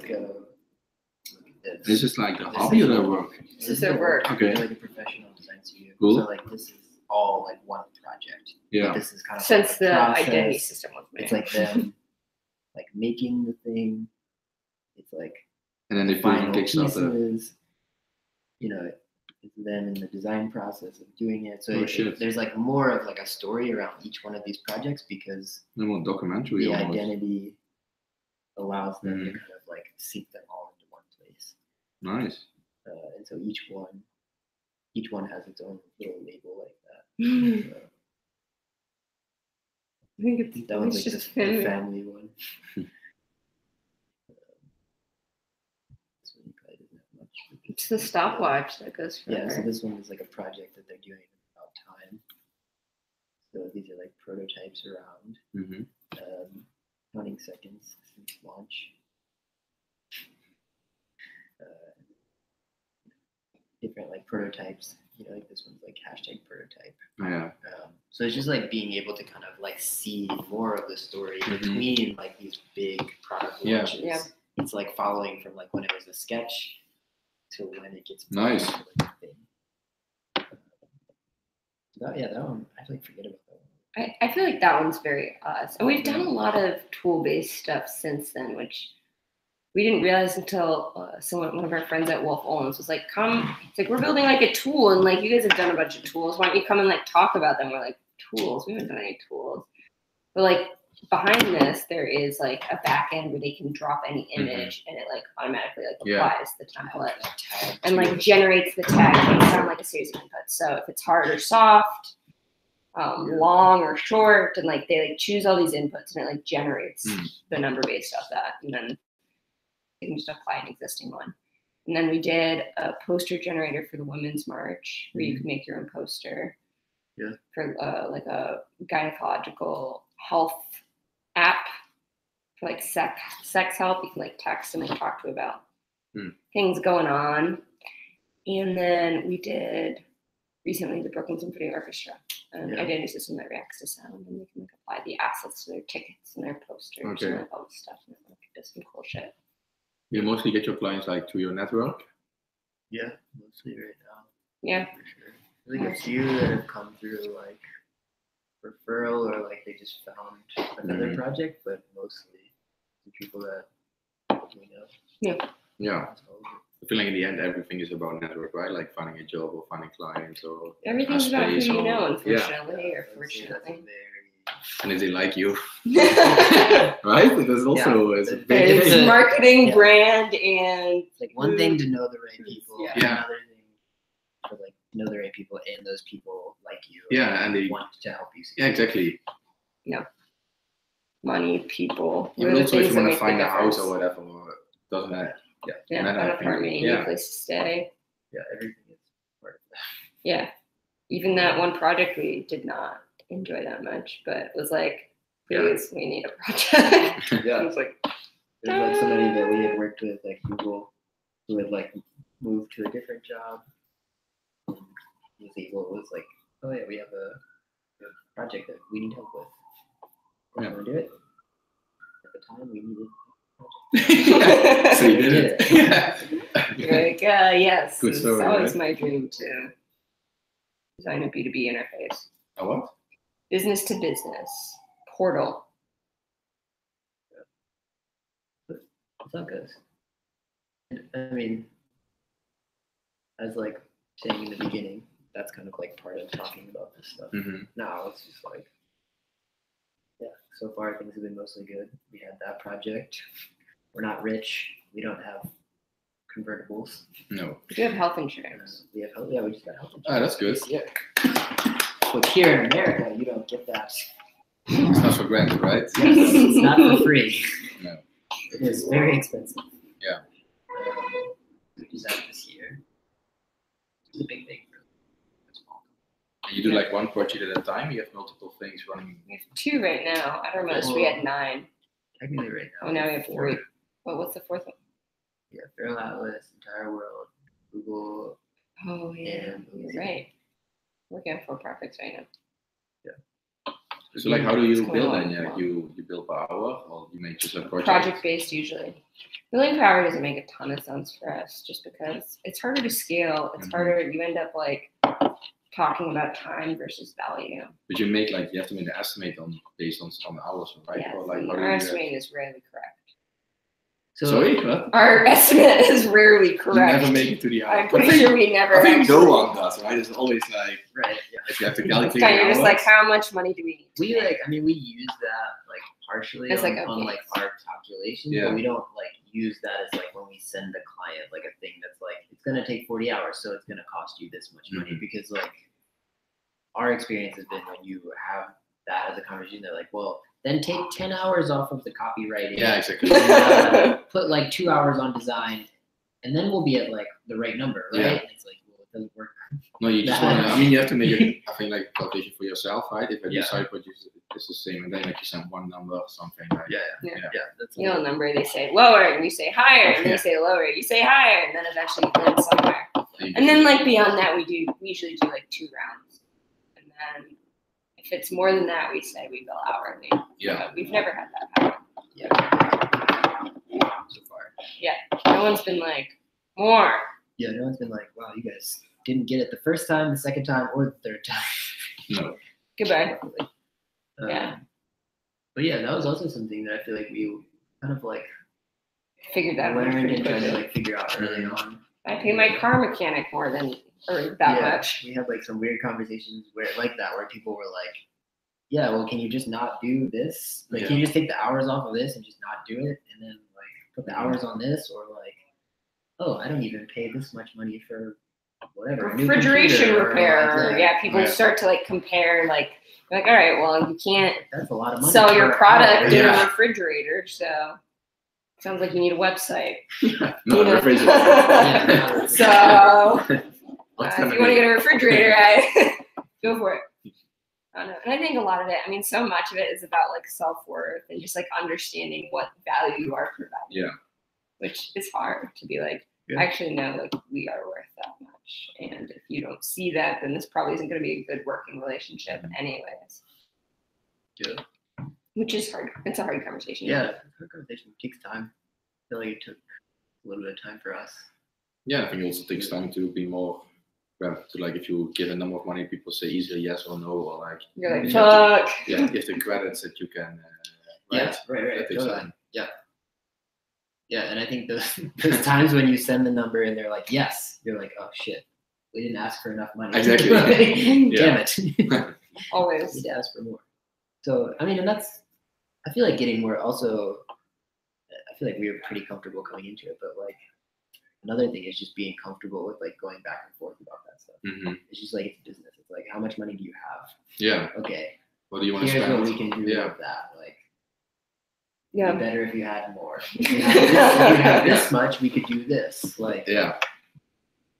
This is like the hobby or their work? This is their work. Okay. Like a professional design studio. Cool. So like this is all like one project. Yeah. But this is kind of since like the process. identity system was made. It's like them like making the thing. It's like and then they put it on Kickstarter. Pieces, you know, it's them in the design process of doing it. So there's like more of like a story around each one of these projects, because more documentary. The almost. identity allows them to kind of like seek them all into one place. Nice. And so each one has its own little label like that. So, I think that one's like just the family one. It's the stopwatch that goes for Yeah, so this one is like a project that they're doing about time. So these are like prototypes around. Counting seconds since launch. Different like prototypes. You know, like this one's like hashtag prototype. Yeah. So it's just like being able to kind of like see more of the story between like these big product launches. Yeah. It's like following from like when it was a sketch to when it gets nice. Like a thing. That one I like forget about that one. I feel like that one's very us. And we've done a lot of tool-based stuff since then, which we didn't realize until one of our friends at Wolf Owens was like, come, it's like, we're building like a tool, and like, you guys have done a bunch of tools. Why don't you come and like talk about them? We're like, tools? We haven't done any tools. But like, behind this, there is like a back end where they can drop any image and it like automatically like applies the template and like generates the tag based on like a series of inputs. So if it's hard or soft, long or short, and like they like choose all these inputs and it like generates the number based off that, and then you can just apply an existing one. And then we did a poster generator for the Women's March where you could make your own poster for like a gynecological health app for like sex help. You can like text and like talk to about things going on. And then we did recently the Brooklyn Symphony Orchestra, an identity system that reacts to sound, and they can like apply the assets to their tickets and their posters and like all this stuff, and like does some cool shit. You mostly get your clients like through your network? Yeah, mostly right now. Yeah. For sure. There's like a few that have come through like referral or like they just found another project, but mostly the people that we know. Yeah. I feel like in the end everything is about network, right? Like finding a job or finding clients or everything's about who you know, unfortunately or fortunately. That's a very And if they like you, There's right? That's also is a big It's a- marketing, yeah. brand, and It's like one thing to know the right people, Yeah. Yeah. another thing to like know the right people, and those people like you. Yeah, and they want to help you. yeah, exactly. money, people. Yeah, Those but are also the if things you that want to make the find a house difference. or whatever, or doesn't matter. Yeah, matter, an I think. apartment, a new Yeah. place to stay. Yeah, everything is part of that. Yeah. Even that one project we did not enjoy that much, but was like, please, we need a project. Yeah. I was like, There's like somebody that we had worked with, like Google, who had like moved to a different job. And was like, oh yeah, we have a project that we need help with. Yeah. Want to do it? At the time, we needed. So you did it. Yeah. You're like, yes, Good it's story, always right? my dream to design a B2B interface. A what? Business to business portal. It's not good. I mean, as like saying in the beginning, that's kind of like part of talking about this stuff. Mm-hmm. Now it's just like, yeah, so far things have been mostly good. We had that project. We're not rich. We don't have convertibles. No. We do have health insurance. We have health. Yeah, we just got health insurance. Ah, that's good. Yeah. But here in America, you don't get that. It's not for granted, right? Yes, it's not for free. No. It is very expensive. Yeah. We just have this year. It's a big thing. You do like one project at a time. You have multiple things running. We have 2 right now. At our most, we had 9. Technically, right now. Oh, now we have 4. 3. Well, what's the 4th one? Yeah, Feral Atlas, Entire World, Google, Oh, yeah, and you're right. Working on 4 projects right now. So like, how do you It's going build along then? Yeah, well. you build per hour, or you make just a project? Project based usually. Billing power doesn't make a ton of sense for us just because it's harder to scale. It's Mhm. harder. You end up like talking about time versus value. But you make like you have to make an estimate based on hours, right? Yes, Or like and how do our you, estimate is rarely correct. So, sorry, what? Our estimate is rarely You correct. never make it to the hour. I'm pretty sure we never. I think no actually- one does, right? It's always like right, yeah. if you have to It's calculate kind the of just hours. like how much money do we need? to We make? like, I mean, we use that like partially It's on, like a on like base. our calculations, Yeah. but we don't like use that as like when we send the client like a thing that's like it's gonna take 40 hours, so it's gonna cost you this much money because like our experience has been when you have that as a conversation, they're like, well, then take 10 hours off of the copywriting. Yeah, exactly. And, put like 2 hours on design, and then we'll be at like the right number, right? Yeah. And it's like, well, it doesn't work. No, you just want to. I mean, you have to make it. I think like calculation for yourself, right? If I Yeah. decide what it's the same, and then like you send one number or something. Like, Yeah. That's You know, number they say lower, and we say higher, and Yeah. they say lower, you say higher, and then eventually you land somewhere. you And then like beyond that, we usually do like 2 rounds, and then if it's more than that, we say we bill hourly. yeah, But we've never had that happen. so far. No one's been like more. Yeah, no one's been like, wow, you guys didn't get it the first time, the second time, or the third time. no, Goodbye. Yeah. But yeah, that was also something that I feel like we kind of like Figured that out learned pretty and tried to quickly. like figure out early on. I pay my car mechanic more than or that Yeah, much. We had like some weird conversations where like that, where people were like, yeah, well, can you just not do this? Like, can you just take the hours off of this and just not do it? And then like put the hours on this, or like, oh, I don't even pay this much money for whatever. a new Refrigeration computer or, repair. like, Yeah, people Yeah. start to like compare like all right, well you can't That's a lot of money. sell your per product hour. in Yeah. a refrigerator, so sounds like you need a website. no, You know? refrigerator. Yeah. So What's if gonna you want to be- get a refrigerator, go for it. I don't know. And I think a lot of it, I mean, so much of it is about like self-worth and just like understanding what value you are providing. Yeah. Which is hard to be like, Yeah. actually, no, like we are worth that much. And if you don't see that, then this probably isn't going to be a good working relationship anyways. Yeah. Which is hard. It's a hard conversation. Yeah, her conversation takes time. I feel like it took a little bit of time for us. Yeah, I think it also takes time to be more. Well, to like if you give a number of money, people say easily yes or no, or like You're like, you have fuck. to, yeah, give the credits that you can. Right? right. That takes totally. time. Yeah, and I think those times when you send the number and they're like, yes, you're like, oh shit, we didn't ask for enough money. Exactly. Damn Yeah. it. We Always. need to ask for more. So I mean, and that's I feel like we were pretty comfortable coming into it, but like another thing is just being comfortable with like going back and forth about that stuff. It's just like it's business. It's like how much money do you have? Yeah. Okay. What do you want to Here's spend? what we can do Yeah. with that. Like Yeah. it'd be better if you had more. If you have this much, we could do this. Like Yeah.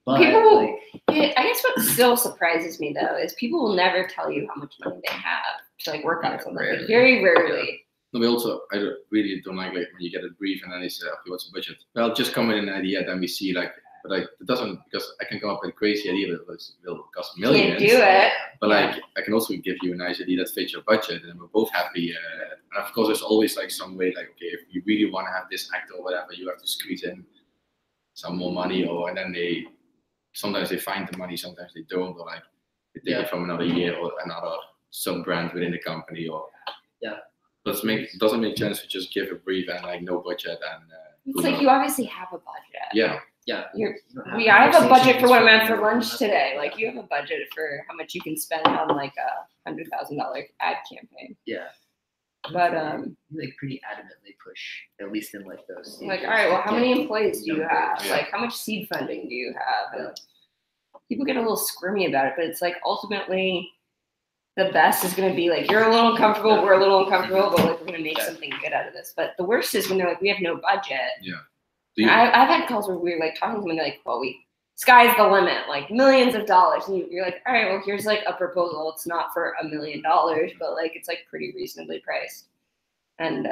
But People- like I guess what still surprises me though is people will never tell you how much money they have to like work on Yeah, something. rarely. Like, very rarely. No, but also really don't like when you get a brief and then they say, okay, what's the budget? Well, just come with an idea, then we see like, but like it doesn't, because I can come up with a crazy idea that will cost millions. Can't do it. But like I can also give you a nice idea that fits your budget, and we're both happy. And of course, there's always like some way, like okay, if you really want to have this act or whatever, you have to squeeze in some more money, and then sometimes they find the money, sometimes they don't, or like they take it from another year or another sub brand within the company, or doesn't make sense to just give a brief and like no budget and. It's like you obviously have a budget. Yeah. I have a budget for what I'm at for lunch today. Like you have a budget for how much you can spend on like a $100,000 ad campaign. Yeah. But you like pretty adamantly push, at least in like those stages. like, all right, well, how many employees do you have? Yeah. Like, how much seed funding do you have? And people get a little squirmy about it, but it's like ultimately the best is going to be like, you're a little uncomfortable, we're a little uncomfortable, but like we're going to make something good out of this. But the worst is when they're like, we have no budget. Yeah. I've had calls where we're like talking to them and they're like, well, sky's the limit, like millions of dollars. And you're like, all right, well, here's like a proposal. It's not for $1 million, but like it's like pretty reasonably priced. And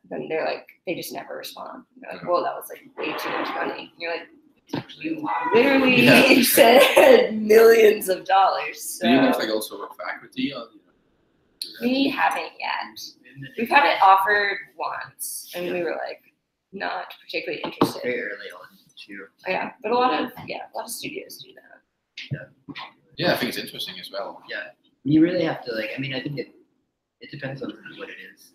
then they're like, they just never respond. They're like, well, that was like way too much money. And you're like, you literally said millions of dollars. So Do you guys like also work for equity? Or, we haven't yet. We've had it offered once, and we were like not particularly interested. Very early on too. Yeah, but a lot of studios do that. Yeah, I think it's interesting as well. Yeah. You really have to like. I mean, I think it depends on what it is.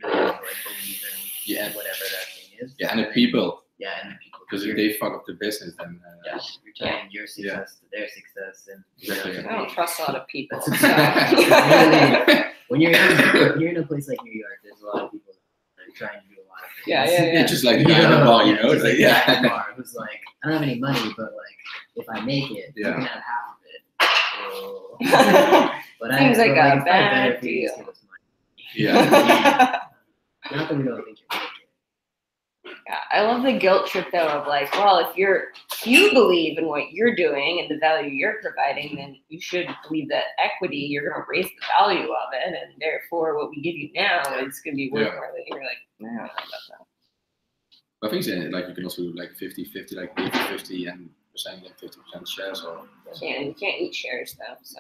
Really have to like believe in whatever that thing is. Yeah, and the people. Yeah, and the people. Because if they fuck up the business, then you're tying your success to their success, and Exactly. I don't trust a lot of people. That's So. really, when you're in a place like New York, there's a lot of people that are trying to do a lot of things. Yeah. It's just like the guy in the bar, you know? It's like, the guy in the bar who's like, I don't have any money, but like, if I make it, you can have half of it. So, but Seems like a it's probably bad better if you just deal. give us money. Yeah. Not that we don't think you're making it. Yeah, I love the guilt trip though of like, well, if you believe in what you're doing and the value you're providing, then you should believe that equity, you're gonna raise the value of it, and therefore what we give you now is gonna be worth more than you're like, no, I don't know about I think like you can also do like 50-50, like 50-50 and percent like 50% shares or that. You can't eat shares though, so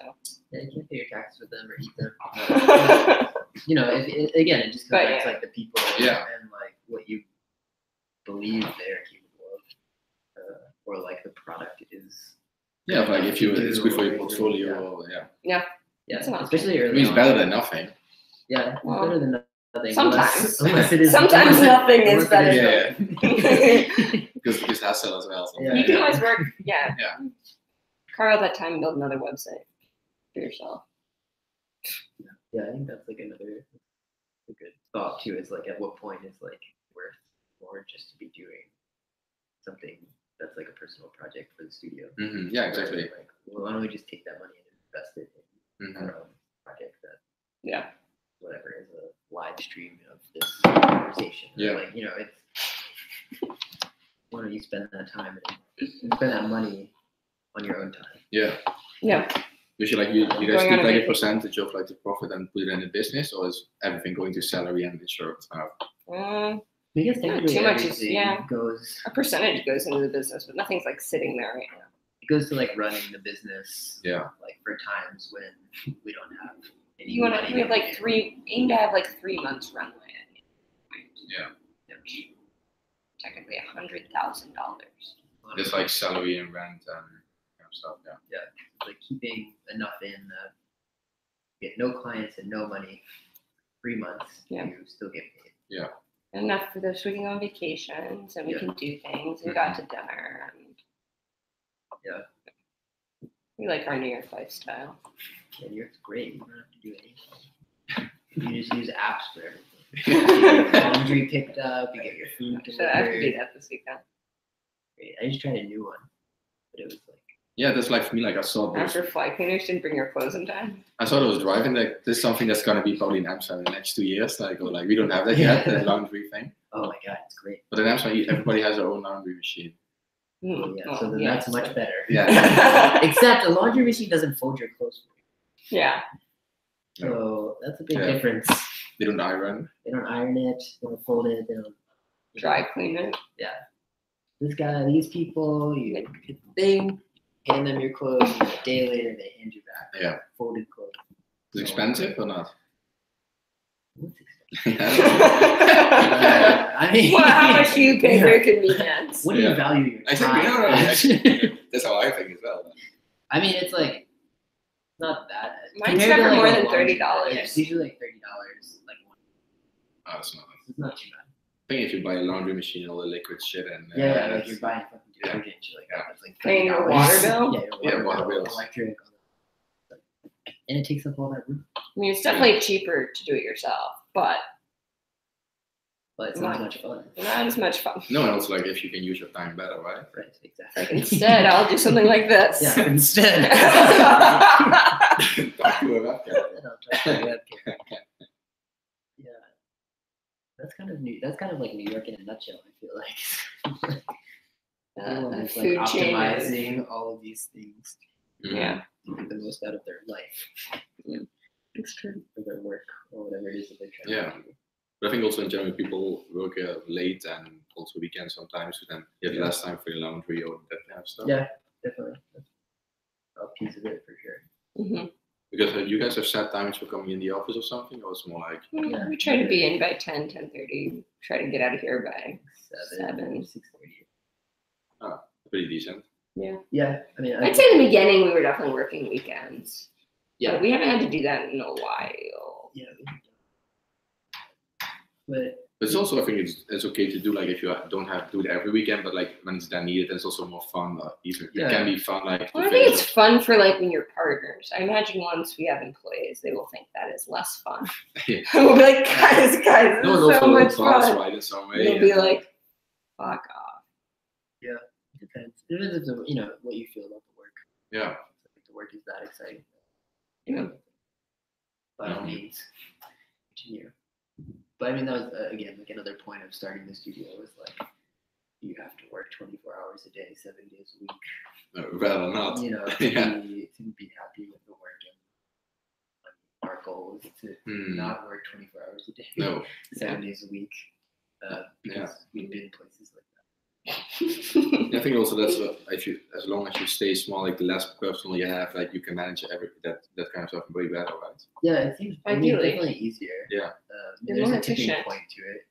Yeah, you can't pay your taxes with them or eat them. You know, it just comes back to like the people and like what you believe they're capable of, or like the product is. Yeah, like if it's good for your portfolio, or Yeah, It's an option. especially I early mean, it's on. better than nothing. Yeah, it's Well, better than nothing. sometimes. Unless it is. Sometimes nothing is unless it better. nothing. Because it's hassle as well. So. Yeah. You can always work, Yeah. carve out that time and build another website for yourself. Yeah, I think that's like another a good thought too. Is like at what point is like worth more just to be doing something that's like a personal project for the studio. Mm-hmm. Yeah, exactly. Like, well, why don't we just take that money and invest it in our own project that whatever is a live stream of this conversation. Yeah. Like, you know, it's why don't you spend that time and spend that money on your own time? Yeah. Yeah. Usually, like you guys Going keep on a like a vacation. percentage of like the profit and put it in the business, or is everything going to salary and insurance? Because technically too much is- everything goes. A percentage goes into the business, but nothing's like sitting there right now. It goes to like running the business. Yeah. Like for times when we don't have any You want money to? We have like aim to have like 3 months runway. Yeah. Technically $100,000. Just like salary and rent and stuff. Yeah. Like keeping enough in get no clients and no money, 3 months, you still get paid. Yeah. Enough for those we can go on vacations and we can do things. We got to dinner and we like our New York lifestyle. Yeah, New York's great. You don't have to do anything. You just use apps for everything. You get your laundry picked up. You get your food So I have to do delivered. that this weekend. I just tried a new one, but it was like. Yeah, that's like for me. Like I saw those. After fly cleaners didn't bring your clothes in time. I saw those driving. Like this is something that's gonna be probably in Amsterdam in the next 2 years. Like, or like we don't have that yet, the laundry thing. Oh my god, it's great. But in Amsterdam, everybody has their own laundry machine. Oh, yeah, so then that's much better. Yeah. Except a laundry machine doesn't fold your clothes for you. Yeah. So that's a big Yeah. difference. They don't iron. They don't iron it. They don't fold it. They don't Dry clean it. Yeah. This guy, these people, you hit the thing, hand them your clothes, and a day later they hand you back Yeah. folded clothes. Is it expensive or not? What's expensive? Yeah. I mean, Well, how much do you pay for your convenience? what do you Yeah. value your I think time? actually, that's how I think as well. I mean, it's like not that. Mine's compared to, never like, more a than laundry- $30. Yeah, it's usually like $30. Like Oh, it's not. it's not too bad. I think if you buy a laundry machine and all the liquid shit and Yeah, like you're buying fucking Yeah. detergent, shit like that. It's like Paying your $30. water bill? Yeah, your Yeah, water bill, bills. electric, all that. And it takes up all that room. I mean, it's definitely cheaper to do it yourself, but But it's not as much fun. not as much fun. no, and also like if you can use your time better, right? Right, exactly. Instead, I'll do something like this. Yeah, instead. Talk to a webcam. Yeah. That's kind of new. That's kind of like New York in a nutshell, I feel like. Everyone is like food chain is- optimizing all of these things Yeah, to get the most out of their life it's true. or their work or whatever it is that they're trying Yeah. to do. But I think also in general people work late and also weekends sometimes, so then you have less time for your laundry or that kind of stuff. Yeah, definitely. That's a piece of it for sure. Mm-hmm. Because you guys have set times for coming in the office or something, or it's more like Yeah. We try to be in by 10:30. Try to get out of here by 7, 6:30. pretty decent. Yeah, I mean, I'd say in the beginning we were definitely working weekends. Yeah. But we haven't had to do that in a while. yeah. But But it's also I think it's okay to do like if you don't have to do it every weekend, but like when it's then needed, it's also more fun. Even Yeah. it can be fun like. Well, I think it's fun for like when you're partners. I imagine once we have employees, they will think that is less fun. Yeah. We'll be like, guys, this No, is and so also much class, fun. right, in some way. You'll be like, fuck off. it depends. It depends if what you feel about the work. Yeah. If the work is that exciting. Yeah. By all means, continue. But I mean, that was again like another point of starting the studio was like you have to work 24 hours a day, 7 days a week. Rather not. To Yeah. be happy with the work. And our goal is to Hmm. not work 24 hours a day, No. 7 days a week, because we've been places like that. I think also that's as long as you stay small, like the less personal you have, like you can manage that kind of stuff way better, right? Yeah, it seems Ideally. definitely easier. Yeah. You're There's more a tipping efficient. point to it.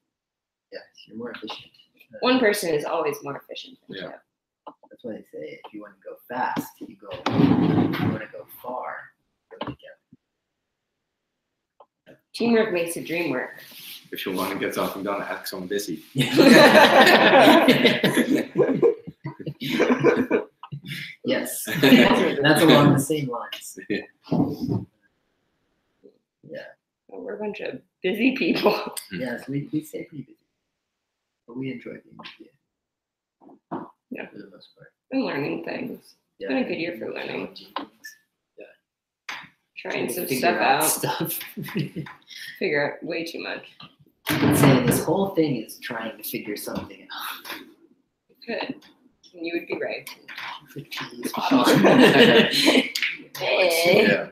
Yes, you're more efficient. One person is always more efficient than Yeah. two. That's why they say if you want to go fast, you want to go far. Go together. Teamwork makes the dream work. If you want to get something done, ask someone busy. Yes, that's along the same lines. Yeah. Well, we're a bunch of busy people. Yes, we stay pretty busy, but we enjoy being busy. Yeah. For the most part. And learning things. Yeah. Been a good year for learning. Trying some Figure stuff out. Stuff. Figure out way too much. I'd say this whole thing is trying to figure something out. Good. And you would be right. For cheese. Spot on. Hey. Yeah.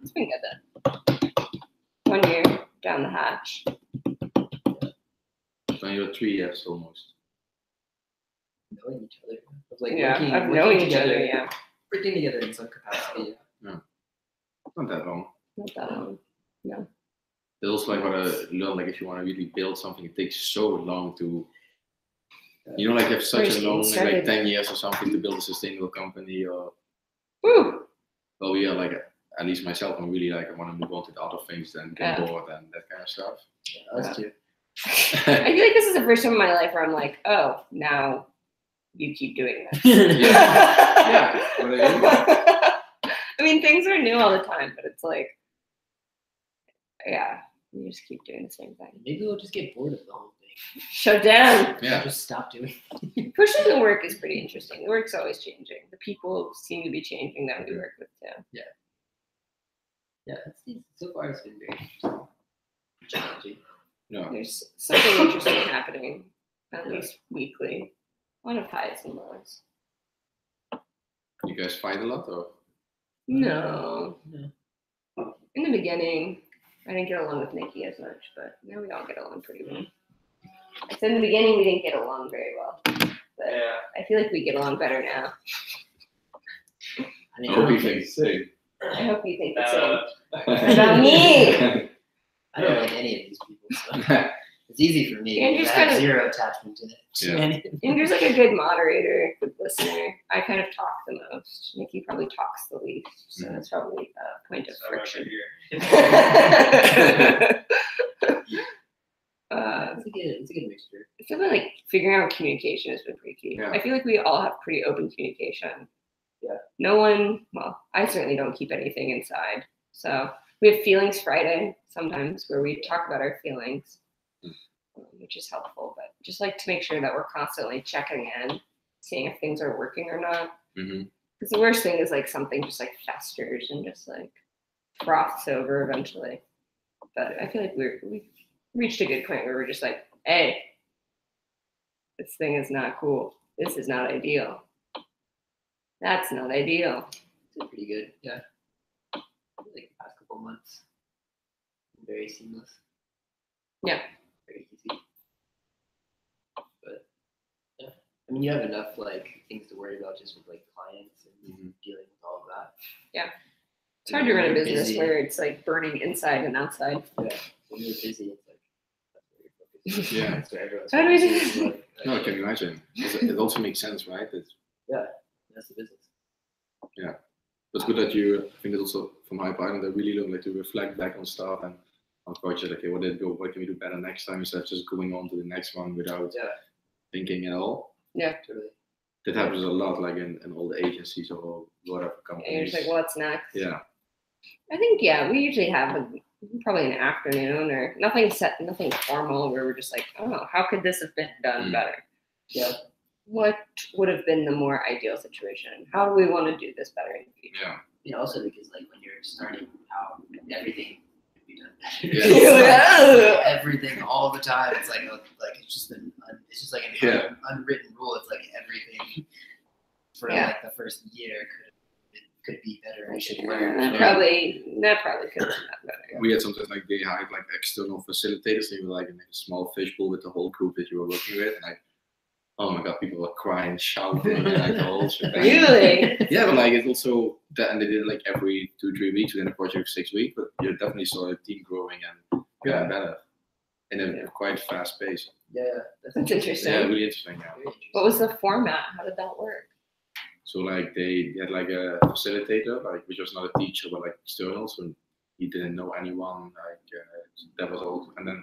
It's been good then. 1 year down the hatch. So you're 3 years almost. Knowing each other. Of like Yeah, working, I've working known each together, other, yeah. Working together in some capacity. Not that long. Not that long. It's also like what I learned, like if you want to really build something, it takes so long to, like you have such First a getting long, started. like 10 years or something to build a sustainable company or, Woo! well, yeah, like at least myself, I'm really like, I want to move on to the other things than get Yeah. bored and that kind of stuff. Yeah, us too. I feel like this is the first time in my life where I'm like, oh, now you keep doing this. Yeah. What I mean? I mean, things are new all the time, but it's like, Yeah, we just keep doing the same thing. Maybe we'll just get bored of the whole thing. Shut down. Yeah. Just stop doing it. Pushing the work is pretty interesting. The work's always changing. The people seem to be changing that we work with too. Yeah, so far it's been very interesting. Challenging. Yeah. There's something interesting happening, at least weekly. A lot of highs and lows. You guys fight a lot, or? No. No. In the beginning, I didn't get along with Nikki as much, but now we all get along pretty well. I said in the beginning we didn't get along very well, but I feel like we get along better now. I mean, I hope you think the same. I hope you think the same. About me! I don't like any of these people, so it's easy for me. Andrew's I have kind of- zero attachment to it. Yeah. Andrew's like a good moderator, good listener. I kind of talk the most. Nikki probably talks the least, so that's probably a point of friction. It's a good mixture. I feel like figuring out communication has been pretty key. Yeah. I feel like we all have pretty open communication. Yeah. No one, well, I certainly don't keep anything inside. So we have Feelings Friday sometimes where we talk about our feelings, which is helpful. But just like to make sure that we're constantly checking in, seeing if things are working or not. Because the worst thing is like something just like festers and just like froths over eventually. But I feel like we reached a good point where we're just like, hey, this thing is not cool. This is not ideal. That's not ideal. It's been pretty good. Yeah. I feel like the past couple months, very seamless. Yeah. Very easy. But yeah, I mean, you have enough like things to worry about just with like clients and dealing with all of that. Yeah. It's hard to run a When you're business busy- where it's like burning inside and outside. Yeah. When you're busy, it's like that's where you're focused. Yeah. That's where everyone's How do we do focused, like, No, I can imagine. It also makes sense, right? It's that's the business. It's good that you, I think it's also from my part, that really don't like to reflect back on stuff and on projects. Okay, what did it go? What can we do better next time instead of just going on to the next one without thinking at all? Yeah. Totally. That happens a lot, like in all the agencies or whatever And you're companies. just like, what's next? Yeah. I think, yeah, we usually have probably an afternoon or nothing set, nothing formal where we're just like, oh, how could this have been done better? Yeah. What would have been the more ideal situation? How do we want to do this better in the future? Yeah. Yeah. Also because like when you're starting out, everything can be done better. Yeah. It's like, everything all the time. It's like it's just an unwritten rule. It's like everything for like the first year could be better. We should learn. That probably could have been that better. We had sometimes like they hired like external facilitators. They were like in a small fishbowl with the whole group that you were working with. And like, oh my god, people were crying, shouting, like the whole shit. Really? Yeah, but like it's also that, and they did it like every 2-3 weeks within a project of 6 weeks. But you definitely saw the team growing and getting better in a quite fast pace. Yeah. That's interesting. Yeah, really interesting. Yeah. Very interesting. What was the format? How did that work? So like they had like a facilitator, like which was not a teacher but like external, so he didn't know anyone. Like that was all, and then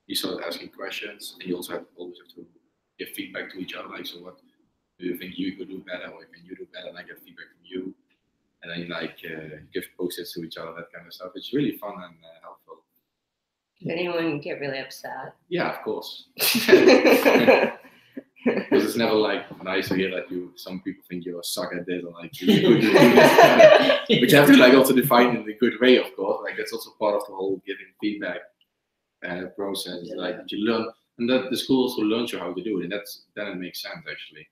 he started asking questions, and you also always have to give feedback to each other. Like, so what do you think you could do better, or can you do better? And I get feedback from you, and then like give post-its to each other, that kind of stuff. It's really fun and helpful. Did anyone get really upset? Yeah, of course. Because it's never like nice to hear that some people think you're a suck at this, or like you could do this. But you have to like also define it in a good way, of course. Like that's also part of the whole giving feedback process. Yeah. Like you learn, and that the school also learns you how to do it, and then it makes sense actually.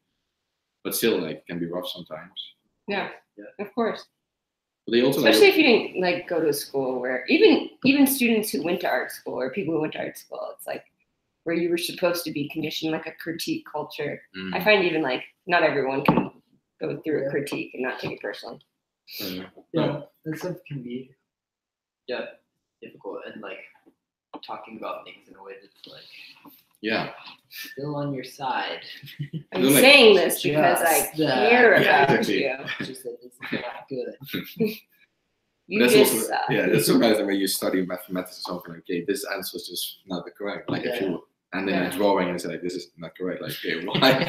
But still, like, it can be rough sometimes. Yeah, of course. But they also Especially if you didn't like go to a school where even students who went to art school or people who went to art school, it's like where you were supposed to be conditioned like a critique culture. I find even like not everyone can go through a critique and not take it personally. Yeah, that stuff can be difficult, and like talking about things in a way that's like still on your side. I'm You're like, saying this because I just, care yeah, about exactly. you. Just that it's not good. You that's just also, suck. that's sometimes when you study mathematics or something, okay, this answer is just not correct. Like if you and then a drawing and it's like this is not correct. Like, okay, why?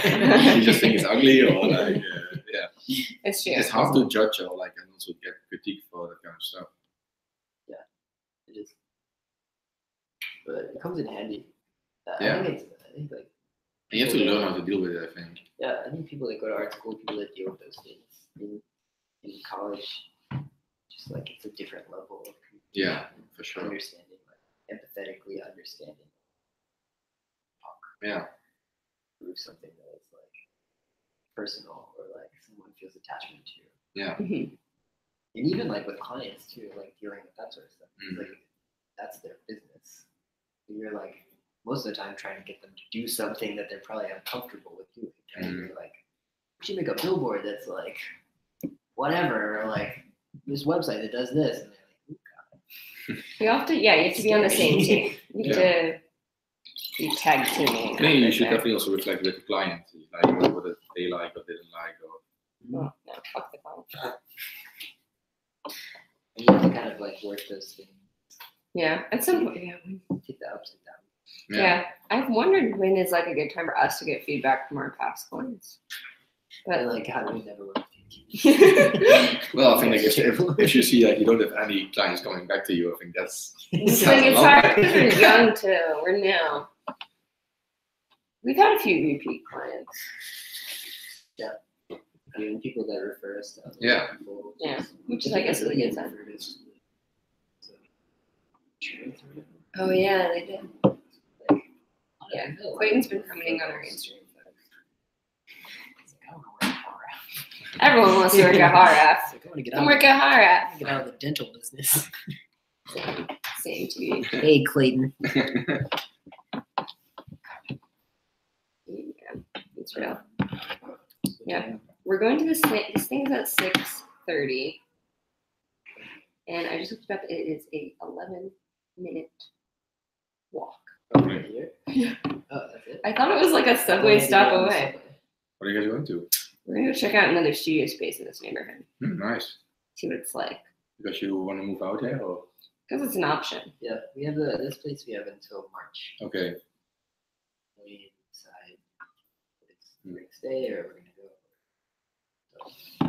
You just think it's ugly, or like It's true. it's hard to judge or like and also get critique for that kind of stuff. It is. but it comes in handy. Yeah. I think like. And you have to learn how to deal with it, I think. Yeah, I think people that go to art school, people that deal with those things in college, just like it's a different level of For sure. understanding, like empathetically understanding. Yeah. Prove something that is like personal or like someone feels attachment to. Yeah. Mhm. And even like with clients too, like dealing with that sort of stuff. Like that's their business. And you're like most of the time trying to get them to do something that they're probably uncomfortable with doing. And you're like, we should make a billboard that's like whatever, or like this website that does this. And they're like, oh god. You have to be on the same team. You have to be tag teaming. I think you should definitely also reflect with the client, like what they like or didn't like, or. No, fuck the client. And you have to kind of like work those things. Yeah, at some point, Take the ups and downs. Yeah, I've wondered when is like a good time for us to get feedback from our past clients. But like, how do we never work? Well, I think like if you see that you don't have any clients coming back to you, I think that's. It's like it's hard because we're young too. We're new. We've had a few repeat clients. Yeah. I mean, people that refer us to other people. Yeah, which is I guess really good sign. Oh yeah, they did. Yeah, Clayton's been commenting on our Instagram photos. I want to work at HAWRAF. Everyone wants to work at HAWRAF. I want to get Come work at HAWRAF. Get out of the dental business. Same to you. Hey, Clayton. Yeah, it's real. Yeah, we're going to this thing's at 6:30, and I just looked up. It is a 11-minute walk. Over here? Yeah. Oh, that's it. I thought it was like a subway stop away. What are you guys going to? We're gonna go check out another studio space in this neighborhood. Nice. See what it's like. Because you want to move out here, or? Because it's an option. Yeah, we have this place we have until March. Okay. We decide if we're gonna stay or we're gonna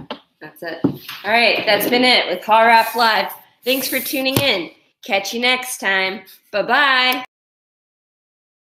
go. That's it. All right, that's been it with HAWRAF Live. Thanks for tuning in. Catch you next time. Bye-bye.